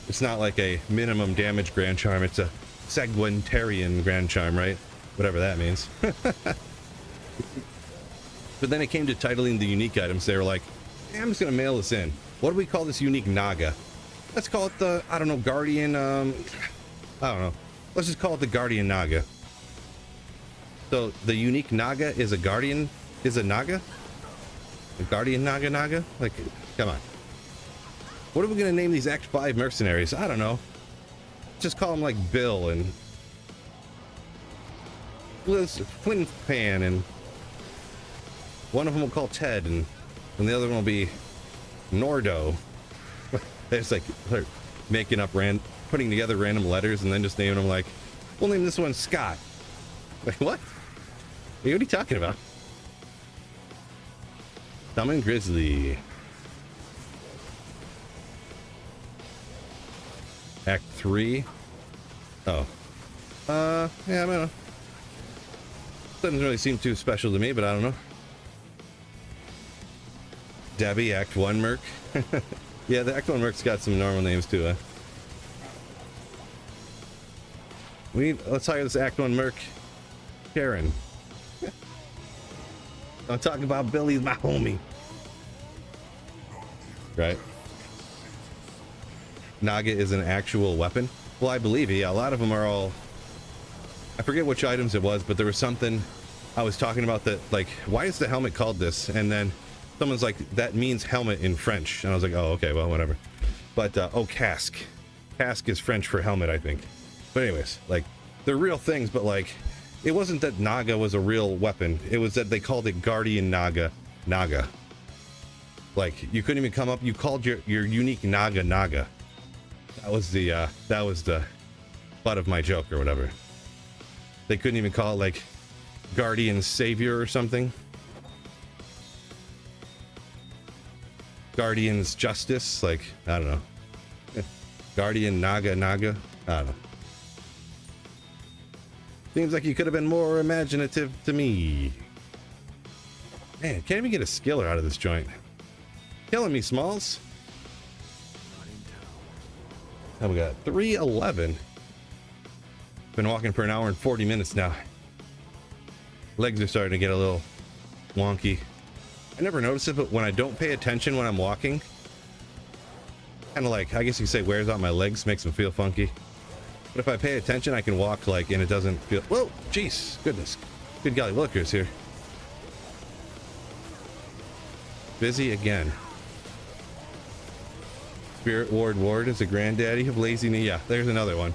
S1: It's not like a minimum damage grand charm, it's a Segwentarian grand charm, right? Whatever that means. But then it came to titling the unique items. They were like, hey, I'm just gonna mail this in. What do we call this unique Naga? Let's call it the, I don't know, Guardian, I don't know. Let's just call it the Guardian Naga. So the unique Naga is a Guardian, is a Naga? The Guardian Naga Naga? Like, come on. What are we gonna name these Act 5 mercenaries? I don't know. Just call them like Bill and Flynn Pan, and one of them will call Ted, and the other one will be Nordo. They're just like they're making up putting together random letters and then just naming them like, we'll name this one Scott. Like, what? What are you talking about? Summon Grizzly. Act 3. Oh. Yeah, I don't know. Doesn't really seem too special to me, but I don't know. Debbie, Act 1 Merc. Yeah, the Act 1 Merc's got some normal names too, huh? Let's hire this Act 1 Merc. Karen. I'm talking about Billy's my homie. Right. Naga is an actual weapon. Well, I believe it. Yeah, a lot of them are all... I forget which items it was, but there was something I was talking about that, like, why is the helmet called this? And then someone's like, that means helmet in French. And I was like, oh, okay, well, whatever. But, oh, casque. Casque is French for helmet, I think. But anyways, like, they're real things, but, like, it wasn't that Naga was a real weapon. It was that they called it Guardian Naga Naga. Like, you couldn't even come up, you called your unique Naga Naga. That was the butt of my joke or whatever. They couldn't even call it like Guardian Savior or something. Guardian's Justice, like, I don't know. Guardian Naga Naga, I don't know. Seems like you could have been more imaginative to me. Man, can't even get a skiller out of this joint. Killing me, Smalls. And we got 311. Been walking for an hour and 40 minutes now. Legs are starting to get a little wonky. I never notice it, but when I don't pay attention when I'm walking, kind of like, I guess you could say, wears out my legs, makes them feel funky. But if I pay attention, I can walk like, and it doesn't feel... Whoa, jeez, goodness. Good golly, Willikers here. Busy again. Spirit Ward is a granddaddy of Lazy Knee. Yeah, there's another one.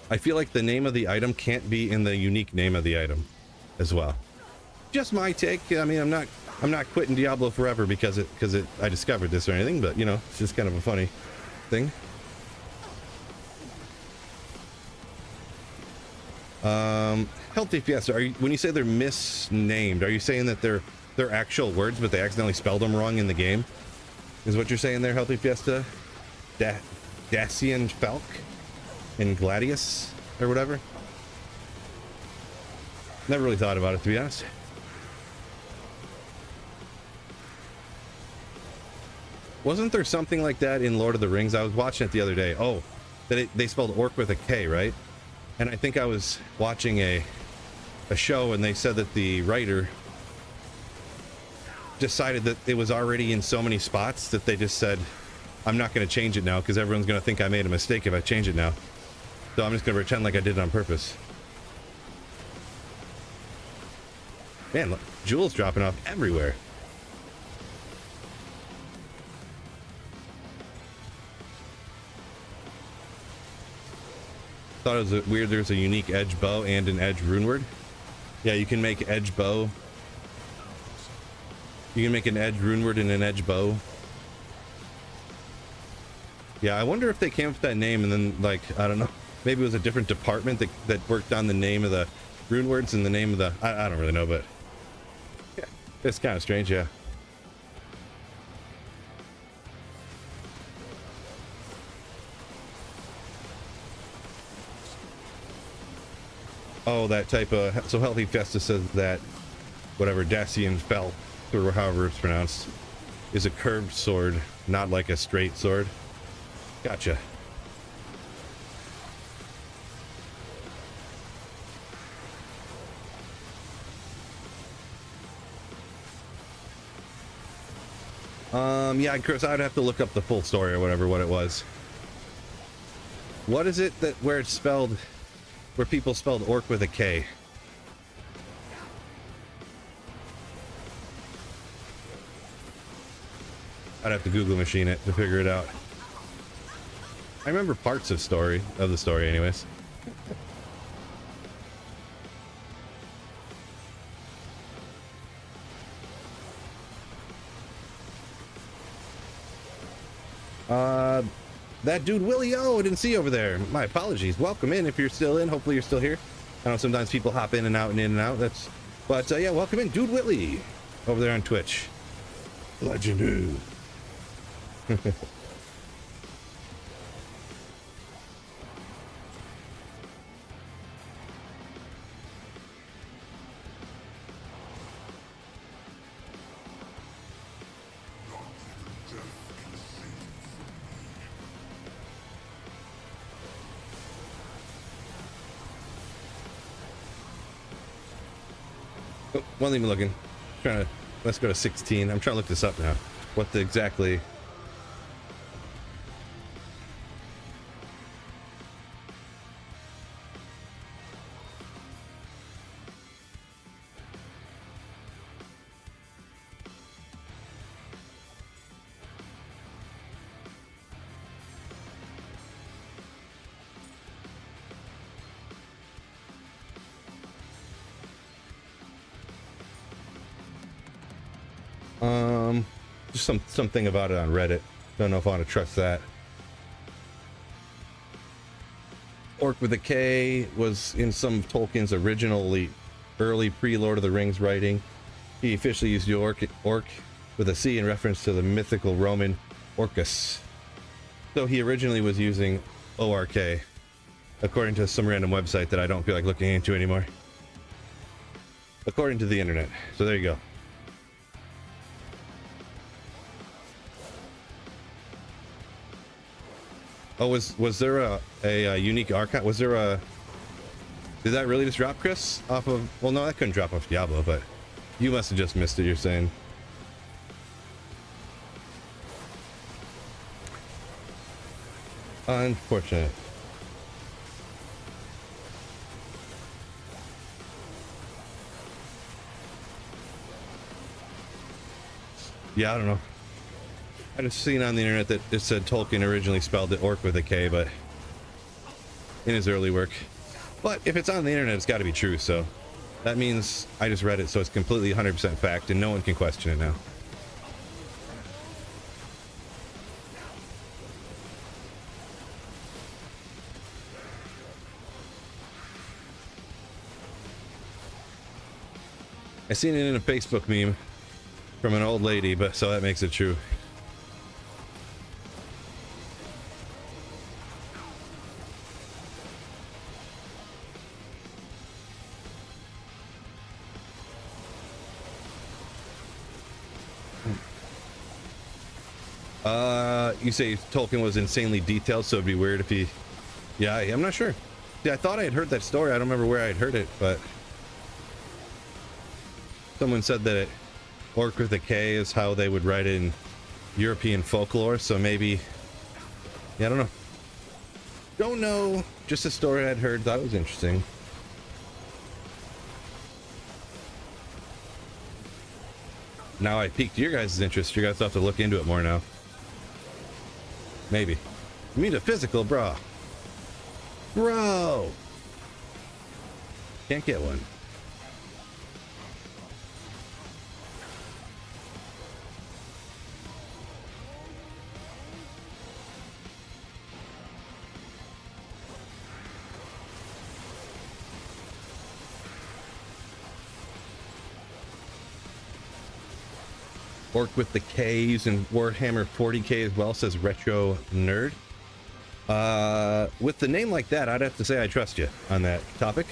S1: I feel like the name of the item can't be in the unique name of the item as well. Just my take. I mean, I'm not quitting Diablo forever because I discovered this or anything, but you know, it's just kind of a funny thing. Healthy Fiesta, when you say they're misnamed, are you saying that they're actual words but they accidentally spelled them wrong in the game? Is what you're saying there, Healthy Fiesta? Dacian Falk and Gladius or whatever? Never really thought about it, to be honest. Wasn't there something like that in Lord of the Rings? I was watching it the other day. Oh, that they spelled orc with a K, right? And I think I was watching a show and they said that the writer decided that it was already in so many spots that they just said, I'm not going to change it now because everyone's going to think I made a mistake if I change it now. So I'm just going to pretend like I did it on purpose. Man, look, jewels dropping off everywhere. Thought it was weird there's a unique edge bow and an edge runeward. Yeah, you can make edge bow. You can make an edge runeward and an edge bow. Yeah, I wonder if they came up with that name and then, like, I don't know, maybe it was a different department that worked on the name of the runewords and the name of the... I don't really know, but... Yeah, it's kind of strange, yeah. Oh, that type of... So Healthy Fiesta says that whatever Dacian Falk, or however it's pronounced, is a curved sword, not like a straight sword. Gotcha. Yeah, Chris, I'd have to look up the full story or whatever, what it was. What is it that where it's spelled... Where people spelled orc with a K? I'd have to Google machine it to figure it out. I remember parts of the story anyways. That dude Willie O, I didn't see you over there. My apologies. Welcome in if you're still in. Hopefully you're still here. I know sometimes people hop in and out and in and out. But yeah, welcome in, dude Willie, over there on Twitch. Legendary. One thing I'm looking. Let's go to 16. I'm trying to look this up now. What the exactly. Just something about it on Reddit. Don't know if I want to trust that. Orc with a K was in some of Tolkien's early pre-Lord of the Rings writing. He officially used the orc with a C in reference to the mythical Roman Orcus. So he originally was using ORK, according to some random website that I don't feel like looking into anymore. According to the internet. So there you go. Oh, was there a unique archive? Was there a... Did that really just drop, Chris? Off of... Well, no, that couldn't drop off Diablo, but you must have just missed it, you're saying. Unfortunate. Yeah, I don't know. I just seen on the internet that it said Tolkien originally spelled it orc with a K, but in his early work. But if it's on the internet, it's got to be true, so that means I just read it, so it's completely 100% fact, and no one can question it now. I seen it in a Facebook meme from an old lady, but so that makes it true. You say Tolkien was insanely detailed, so it'd be weird if he... Yeah, I'm not sure. Yeah, I thought I had heard that story. I don't remember where I had heard it, but... Someone said that orc with a K is how they would write it in European folklore, so maybe... Yeah, I don't know. Don't know. Just a story I'd heard. Thought it was interesting. Now I piqued your guys' interest. You guys have to look into it more now. Maybe. You mean a physical, bro? Bro! Can't get one. Orc with the K's and Warhammer 40K as well, says Retro Nerd. With the name like that, I'd have to say I trust you on that topic.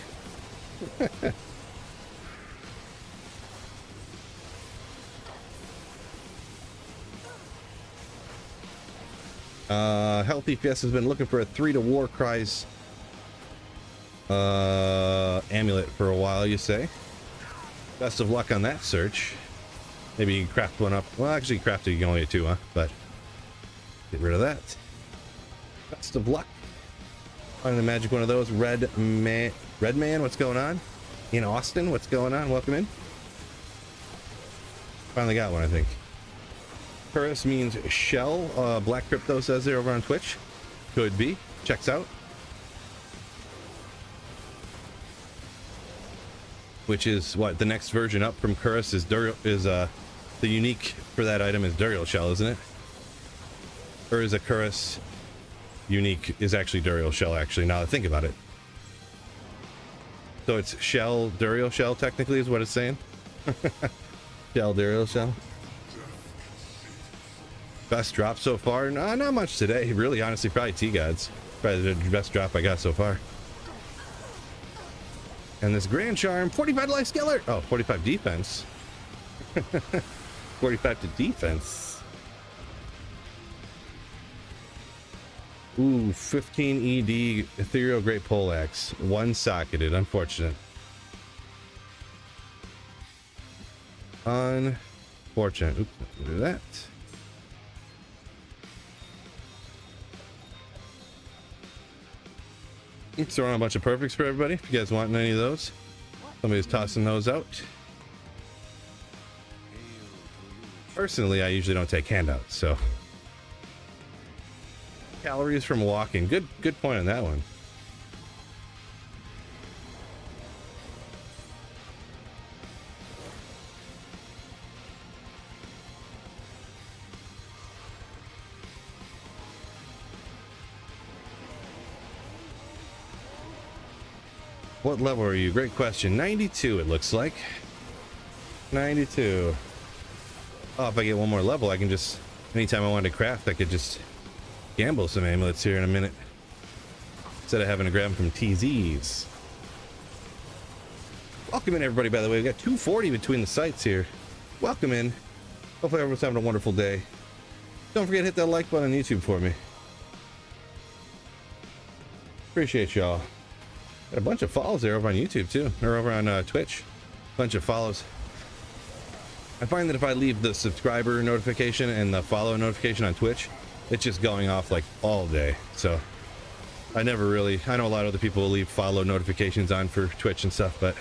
S1: Healthy Fiesta has been looking for a 3 to War Cries amulet for a while, you say. Best of luck on that search. Maybe you can craft one up. Well, actually, crafting you can only get 2, huh? But get rid of that. Best of luck. Find the magic one of those. Red Man, what's going on? In Austin, what's going on? Welcome in. Finally got one, I think. Curus means shell. Black Crypto says there over on Twitch. Could be. Checks out. Which is what the next version up from Curus is. The unique for that item is Duriel Shell, isn't it? Or is a Curus unique is actually Duriel Shell? Actually, now that I think about it. So it's shell, Duriel Shell, technically, is what it's saying. Shell, Duriel Shell. Best drop so far? No, not much today. Really, honestly, probably T-Gods. Probably the best drop I got so far. And this Grand Charm, 45 life scaler. Oh, 45 defense. 45 to defense. Ooh, 15 ED Ethereal Great Poleaxe. One socketed. Unfortunate. Unfortunate. Oops, do that. He's throwing a bunch of perfects for everybody. If you guys want any of those, somebody's tossing those out. Personally, I usually don't take handouts, so. Calories from walking. Good point on that one. What level are you? Great question. 92, it looks like. 92. Oh, if I get one more level, I can just, anytime I want to craft, I could just gamble some amulets here in a minute. Instead of having to grab them from TZs. Welcome in, everybody, by the way. We've got 240 between the sites here. Welcome in. Hopefully everyone's having a wonderful day. Don't forget to hit that like button on YouTube for me. Appreciate y'all. Got a bunch of follows there over on YouTube too, or over on Twitch. Bunch of follows. I find that if I leave the subscriber notification and the follow notification on Twitch, it's just going off like all day. So I never really, I know a lot of other people will leave follow notifications on for Twitch and stuff, but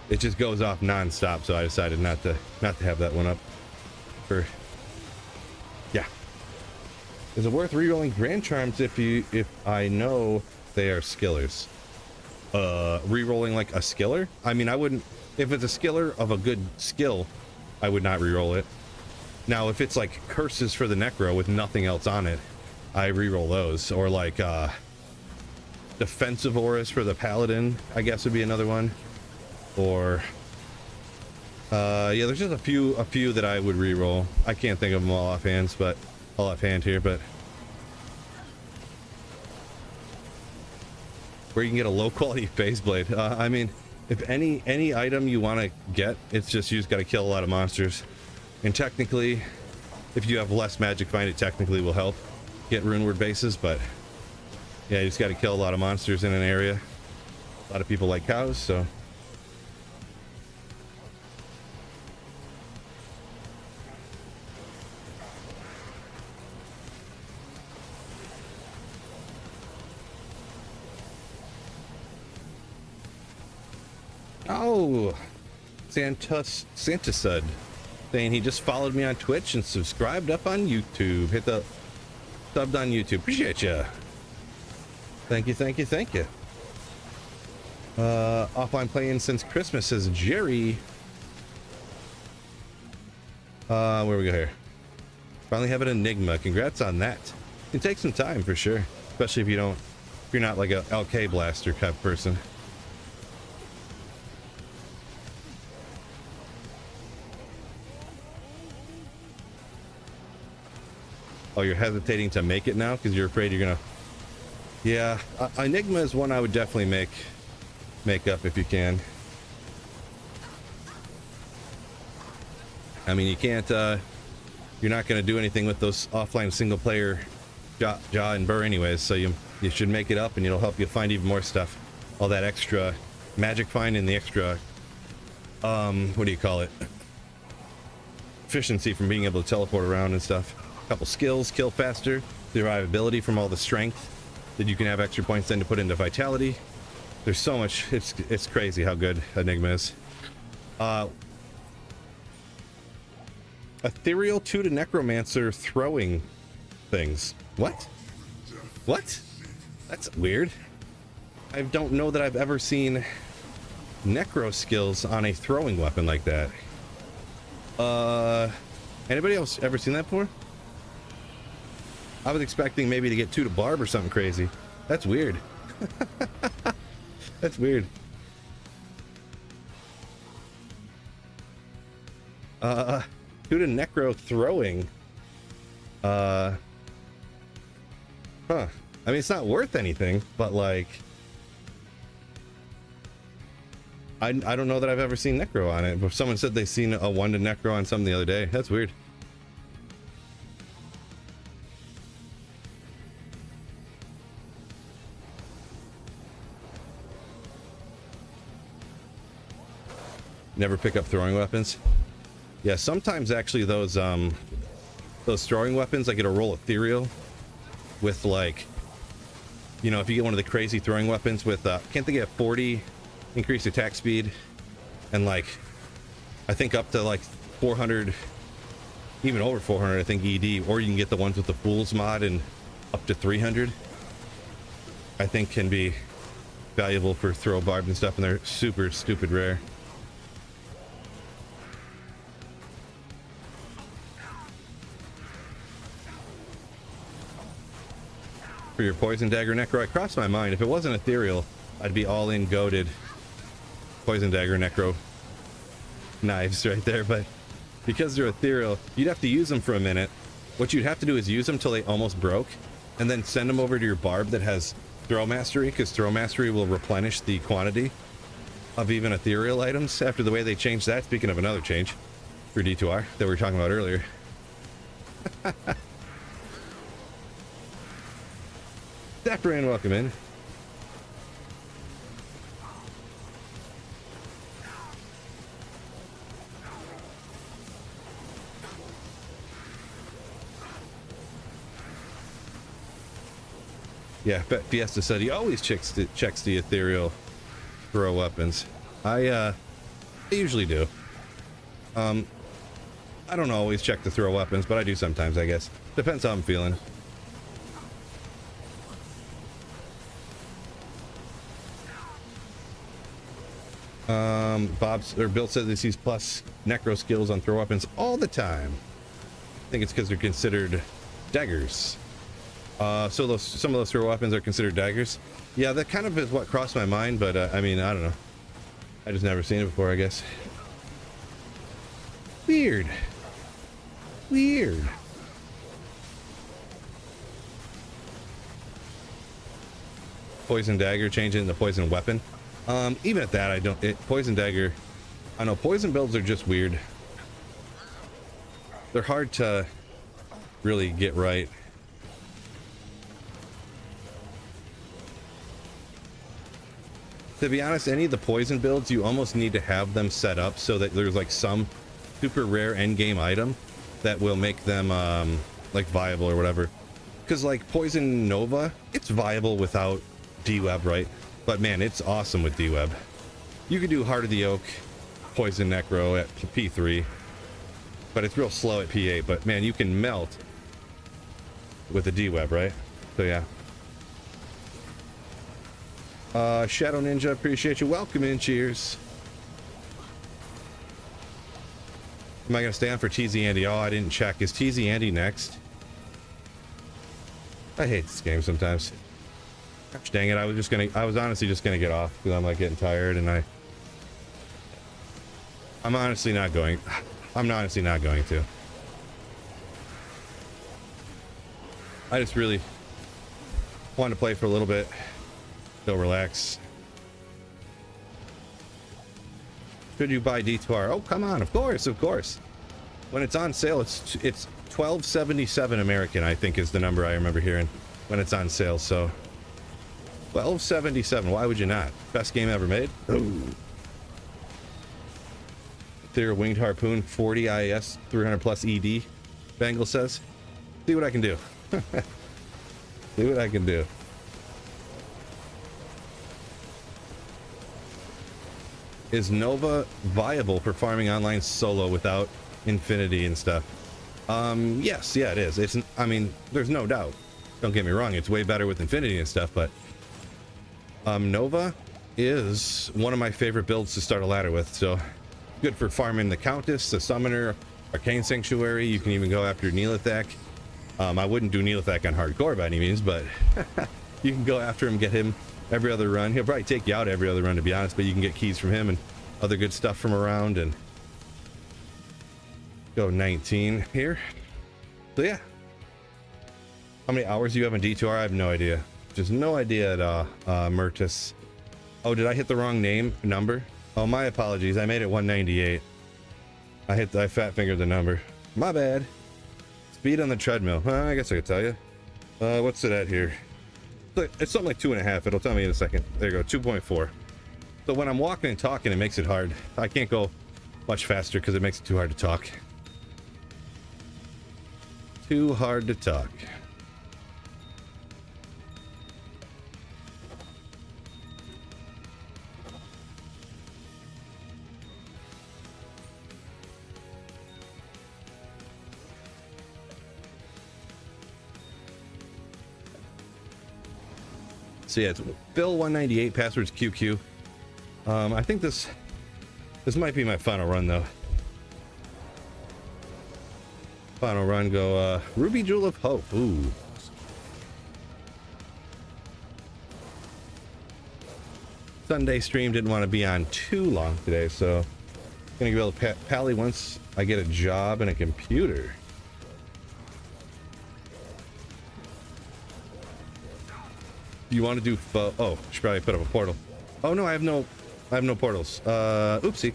S1: it just goes off non-stop. So I decided not to have that one up for, yeah. Is it worth rerolling Grand Charms if I know they are skillers? Rerolling like a skiller? I mean, I wouldn't, if it's a skiller of a good skill, I would not reroll it. Now, if it's like curses for the Necro with nothing else on it, I reroll those. Or like defensive auras for the Paladin, I guess would be another one. Or yeah, there's just a few that I would reroll. I can't think of them all offhand here, but where you can get a low quality phase blade. I mean, if any item you want to get, it's just you just got to kill a lot of monsters. And technically, if you have less magic find, it technically will help get runeward bases, but yeah, you just got to kill a lot of monsters in an area. A lot of people like cows, so. Oh, Santa Sud saying he just followed me on Twitch and subscribed up on YouTube. Hit the subbed on YouTube. Appreciate you. Thank you. Offline playing since Christmas, says Jerry. Where we go here? Finally have an Enigma. Congrats on that. It can take some time for sure, especially if you're not like a LK blaster type person. Oh, you're hesitating to make it now because you're afraid you're gonna. Yeah, Enigma is one I would definitely make up if you can. I mean, you can't. You're not gonna do anything with those offline single player jaw and burr anyways. So you should make it up, and it'll help you find even more stuff. All that extra magic find and the extra what do you call it? Efficiency from being able to teleport around and stuff. Couple skills, kill faster, survivability from all the strength that you can have extra points then to put into vitality. There's so much. It's crazy how good Enigma is. Ethereal 2 to Necromancer throwing things. What? What? That's weird. I don't know that I've ever seen necro skills on a throwing weapon like that. Anybody else ever seen that before? I was expecting maybe to get 2 to barb or something crazy. That's weird. That's weird. 2 to necro throwing. Huh. I mean, it's not worth anything, but like, I don't know that I've ever seen necro on it. But someone said they seen a 1 to necro on something the other day. That's weird. Never pick up throwing weapons. Yeah, sometimes actually those throwing weapons, like it'll roll ethereal with, like, you know, if you get one of the crazy throwing weapons with can't they get 40 increased attack speed and like I think up to like 400, even over 400 I think ED, or you can get the ones with the Fools mod and up to 300 I think can be valuable for throw barb and stuff, and they're super stupid rare. For your poison dagger necro, it crossed my mind, if it wasn't ethereal I'd be all in goated poison dagger necro knives right there, but because they're ethereal you'd have to use them for a minute. What you'd have to do is use them till they almost broke and then send them over to your barb that has throw mastery, because throw mastery will replenish the quantity of even ethereal items after the way they changed that. Speaking of another change for D2R that we were talking about earlier. Zafran, welcome in. Yeah, Fiesta said he always checks the ethereal throw weapons. I usually do. I don't always check the throw weapons, but I do sometimes, I guess. Depends how I'm feeling. Bill says he sees plus necro skills on throw weapons all the time. I think it's because they're considered daggers. So some of those throw weapons are considered daggers. Yeah, that kind of is what crossed my mind, but I mean, I don't know. I just never seen it before, I guess. Weird. Weird. Poison dagger changing into poison weapon. Even at that, poison dagger, I know poison builds are just weird. They're hard to really get right. To be honest, any of the poison builds, you almost need to have them set up so that there's like some super rare endgame item that will make them like viable or whatever. Because like poison Nova, it's viable without D-Web, right? But man, it's awesome with D-Web. You could do Heart of the Oak, Poison Necro at P3, but it's real slow at P8. But man, you can melt with a D-Web, right? So yeah. Shadow Ninja, appreciate you. Welcome in, cheers. Am I gonna stay on for TZ Andy? Oh, I didn't check. Is TZ Andy next? I hate this game sometimes. Gosh dang it, I was honestly just gonna get off because I'm like getting tired, and I'm honestly not going to. I just really wanted to play for a little bit. Still relax. Could you buy D2R? Oh, come on, of course. When it's on sale, it's $12.77 American, I think is the number I remember hearing when it's on sale. So $12.77. Why would you not? Best game ever made. Ooh. Their winged harpoon, 40 IS, 300 plus ED. Bangle says, "See what I can do." See what I can do. Is Nova viable for farming online solo without infinity and stuff. Yes, yeah, it is. It's, I mean, there's no doubt. Don't get me wrong, it's way better with infinity and stuff, but Nova is one of my favorite builds to start a ladder with. So good for farming the Countess, the Summoner, Arcane Sanctuary. You can even go after Neelithak. I wouldn't do Neelithak on hardcore by any means, but you can go after him, get him every other run. He'll probably take you out every other run, to be honest, but you can get keys from him and other good stuff from around. And go 19 here. So yeah, how many hours do you have in D2R? I have no idea. Just no idea at all. Murtis. Oh, did I hit the wrong number? Oh, my apologies. I made it 198. I fat fingered the number. My bad. Speed on the treadmill. I guess I could tell you. What's it at here? It's something like 2.5. It'll tell me in a second. There you go, 2.4. So when I'm walking and talking, it makes it hard. I can't go much faster because it makes it too hard to talk. Too hard to talk. So yeah, it's Bill 198, password's QQ. I think this might be my final run though. Final run, go Ruby Jewel of Hope. Ooh. Sunday stream, didn't want to be on too long today, so gonna go to Pally once I get a job and a computer. You want to do oh, should probably put up a portal. Oh no, I have no portals. Oopsie.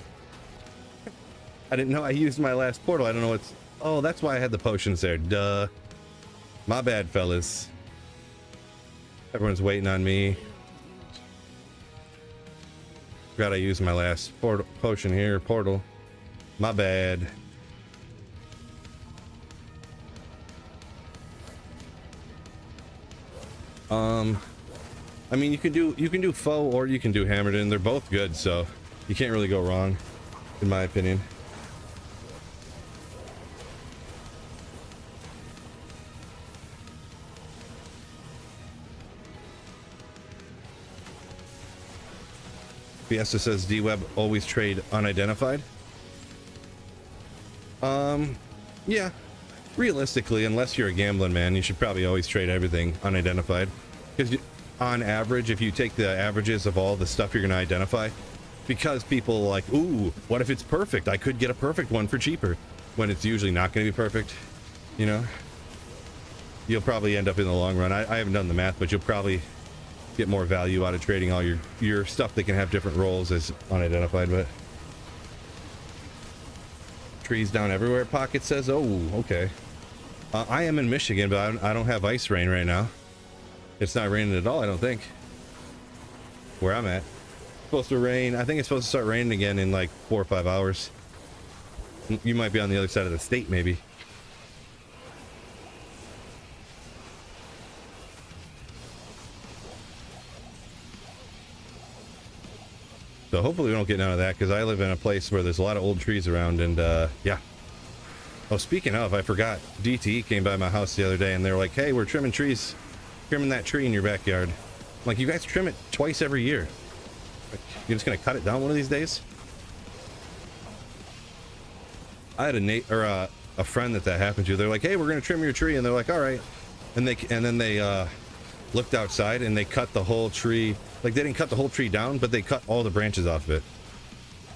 S1: I didn't know I used my last portal. I don't know what's. Oh, that's why I had the potions there. Duh. My bad, fellas. Everyone's waiting on me. Forgot I used my last potion here. Portal. My bad. I mean, you can do foe or you can do hammered in. They're both good, so you can't really go wrong, in my opinion. Fiesta says D-Web always trade unidentified. Yeah. Realistically, unless you're a gambling man, you should probably always trade everything unidentified. Because on average, if you take the averages of all the stuff you're going to identify, because people are like, ooh, what if it's perfect? I could get a perfect one for cheaper, when it's usually not going to be perfect, you know? You'll probably end up in the long run. I haven't done the math, but you'll probably get more value out of trading all your stuff that can have different roles as unidentified. But trees down everywhere, Pocket says. Oh, okay. I am in Michigan, but I don't have ice rain right now. It's not raining at all, I don't think, where I'm at. It's supposed to rain. I think it's supposed to start raining again in like 4 or 5 hours. You might be on the other side of the state, maybe. So hopefully we don't get none of that, because I live in a place where there's a lot of old trees around. And yeah. Oh, speaking of, I forgot, DTE came by my house the other day and they were like, hey, we're trimming that tree in your backyard. I'm like, you guys trim it twice every year. You're just gonna cut it down one of these days? I had a friend that happened to. They're like, hey, we're gonna trim your tree, and they're like, all right. And then they looked outside and they cut the whole tree. Like, they didn't cut the whole tree down, but they cut all the branches off of it.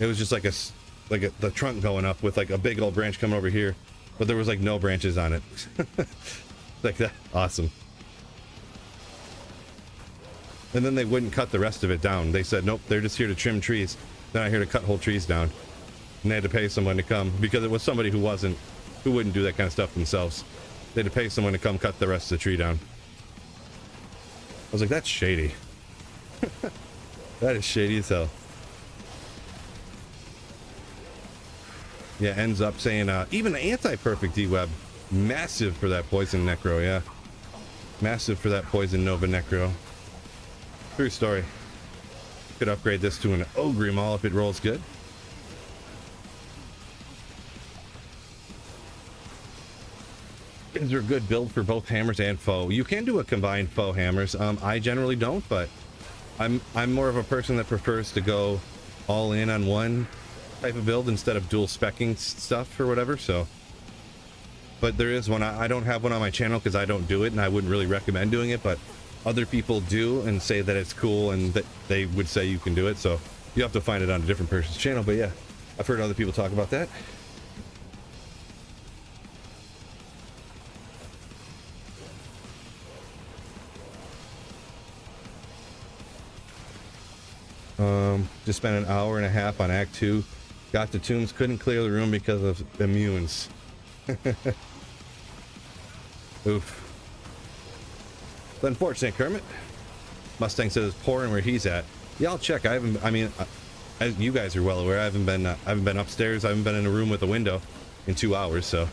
S1: It was just like the trunk going up with like a big old branch coming over here, but there was like no branches on it. Like that, awesome. And then they wouldn't cut the rest of it down. They said, nope, they're just here to trim trees. They're not here to cut whole trees down. And they had to pay someone to come, because it was somebody who wouldn't do that kind of stuff themselves. They had to pay someone to come cut the rest of the tree down. I was like, that's shady. That is shady as hell. Yeah, ends up saying, even the anti-perfect D-Web, massive for that poison necro, yeah. Massive for that poison Nova necro. True story. Could upgrade this to an Ogre Maul if it rolls good. Is there a good build for both hammers and foe? You can do a combined foe hammers. I generally don't, but I'm more of a person that prefers to go all in on one type of build instead of dual specking stuff or whatever. So, but there is one. I don't have one on my channel because I don't do it, and I wouldn't really recommend doing it, but other people do and say that it's cool and that they would say you can do it. So you have to find it on a different person's channel. But yeah, I've heard other people talk about that. Just spent an hour and a half on Act 2. Got the tombs, couldn't clear the room because of immunes. Oof. It's unfortunate, Kermit. Mustang says it's pouring where he's at. Yeah, I'll check. I mean, as you guys are well aware, I haven't been upstairs. I haven't been in a room with a window in 2 hours, so.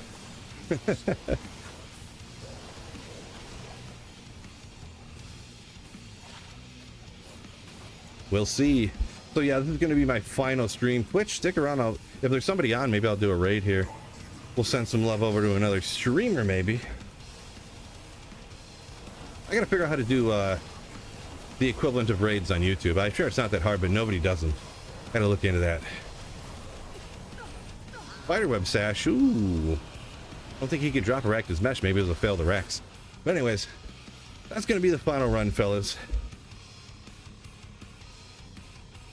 S1: We'll see. So yeah, this is going to be my final stream. Twitch, stick around. If there's somebody on, maybe I'll do a raid here. We'll send some love over to another streamer, maybe. I gotta figure out how to do the equivalent of raids on YouTube. I'm sure it's not that hard, but nobody does them. Gotta look into that. Spiderweb sash. Ooh. I don't think he could drop a Rakta's mesh. Maybe it was a fail to Rax. But anyways, that's gonna be the final run, fellas.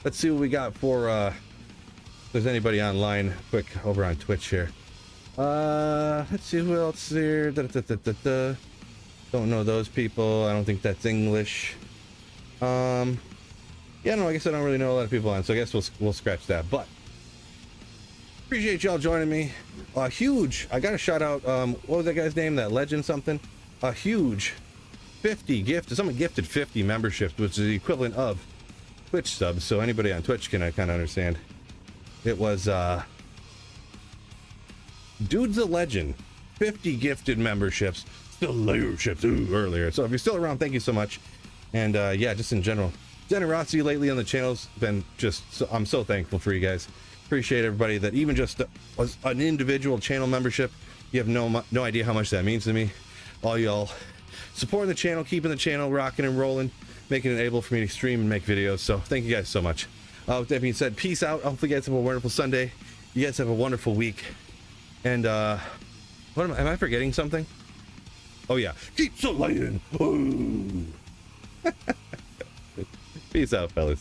S1: Let's see what we got for if there's anybody online quick over on Twitch here. Let's see who else here. Don't know those people. I don't think that's English. Yeah, no, I guess I don't really know a lot of people on, so I guess we'll scratch that. But appreciate y'all joining me. Huge. I got a shout out. What was that guy's name? That legend something. A huge 50 gift. Someone gifted 50 memberships, which is the equivalent of Twitch subs, so anybody on Twitch can kind of understand. It was Dude's a Legend, 50 gifted memberships, still leaderships earlier. So if you're still around, thank you so much. And yeah, just in general, generosity lately on the channel's been just I'm so thankful for you guys. Appreciate everybody that even just was an individual channel membership. You have no idea how much that means to me. All y'all supporting the channel, keeping the channel rocking and rolling, making it able for me to stream and make videos. So thank you guys so much. With that being said, peace out. Hopefully you guys have a wonderful Sunday. You guys have a wonderful week. And what am I forgetting something? Oh yeah, keep slaying. Peace out, fellas.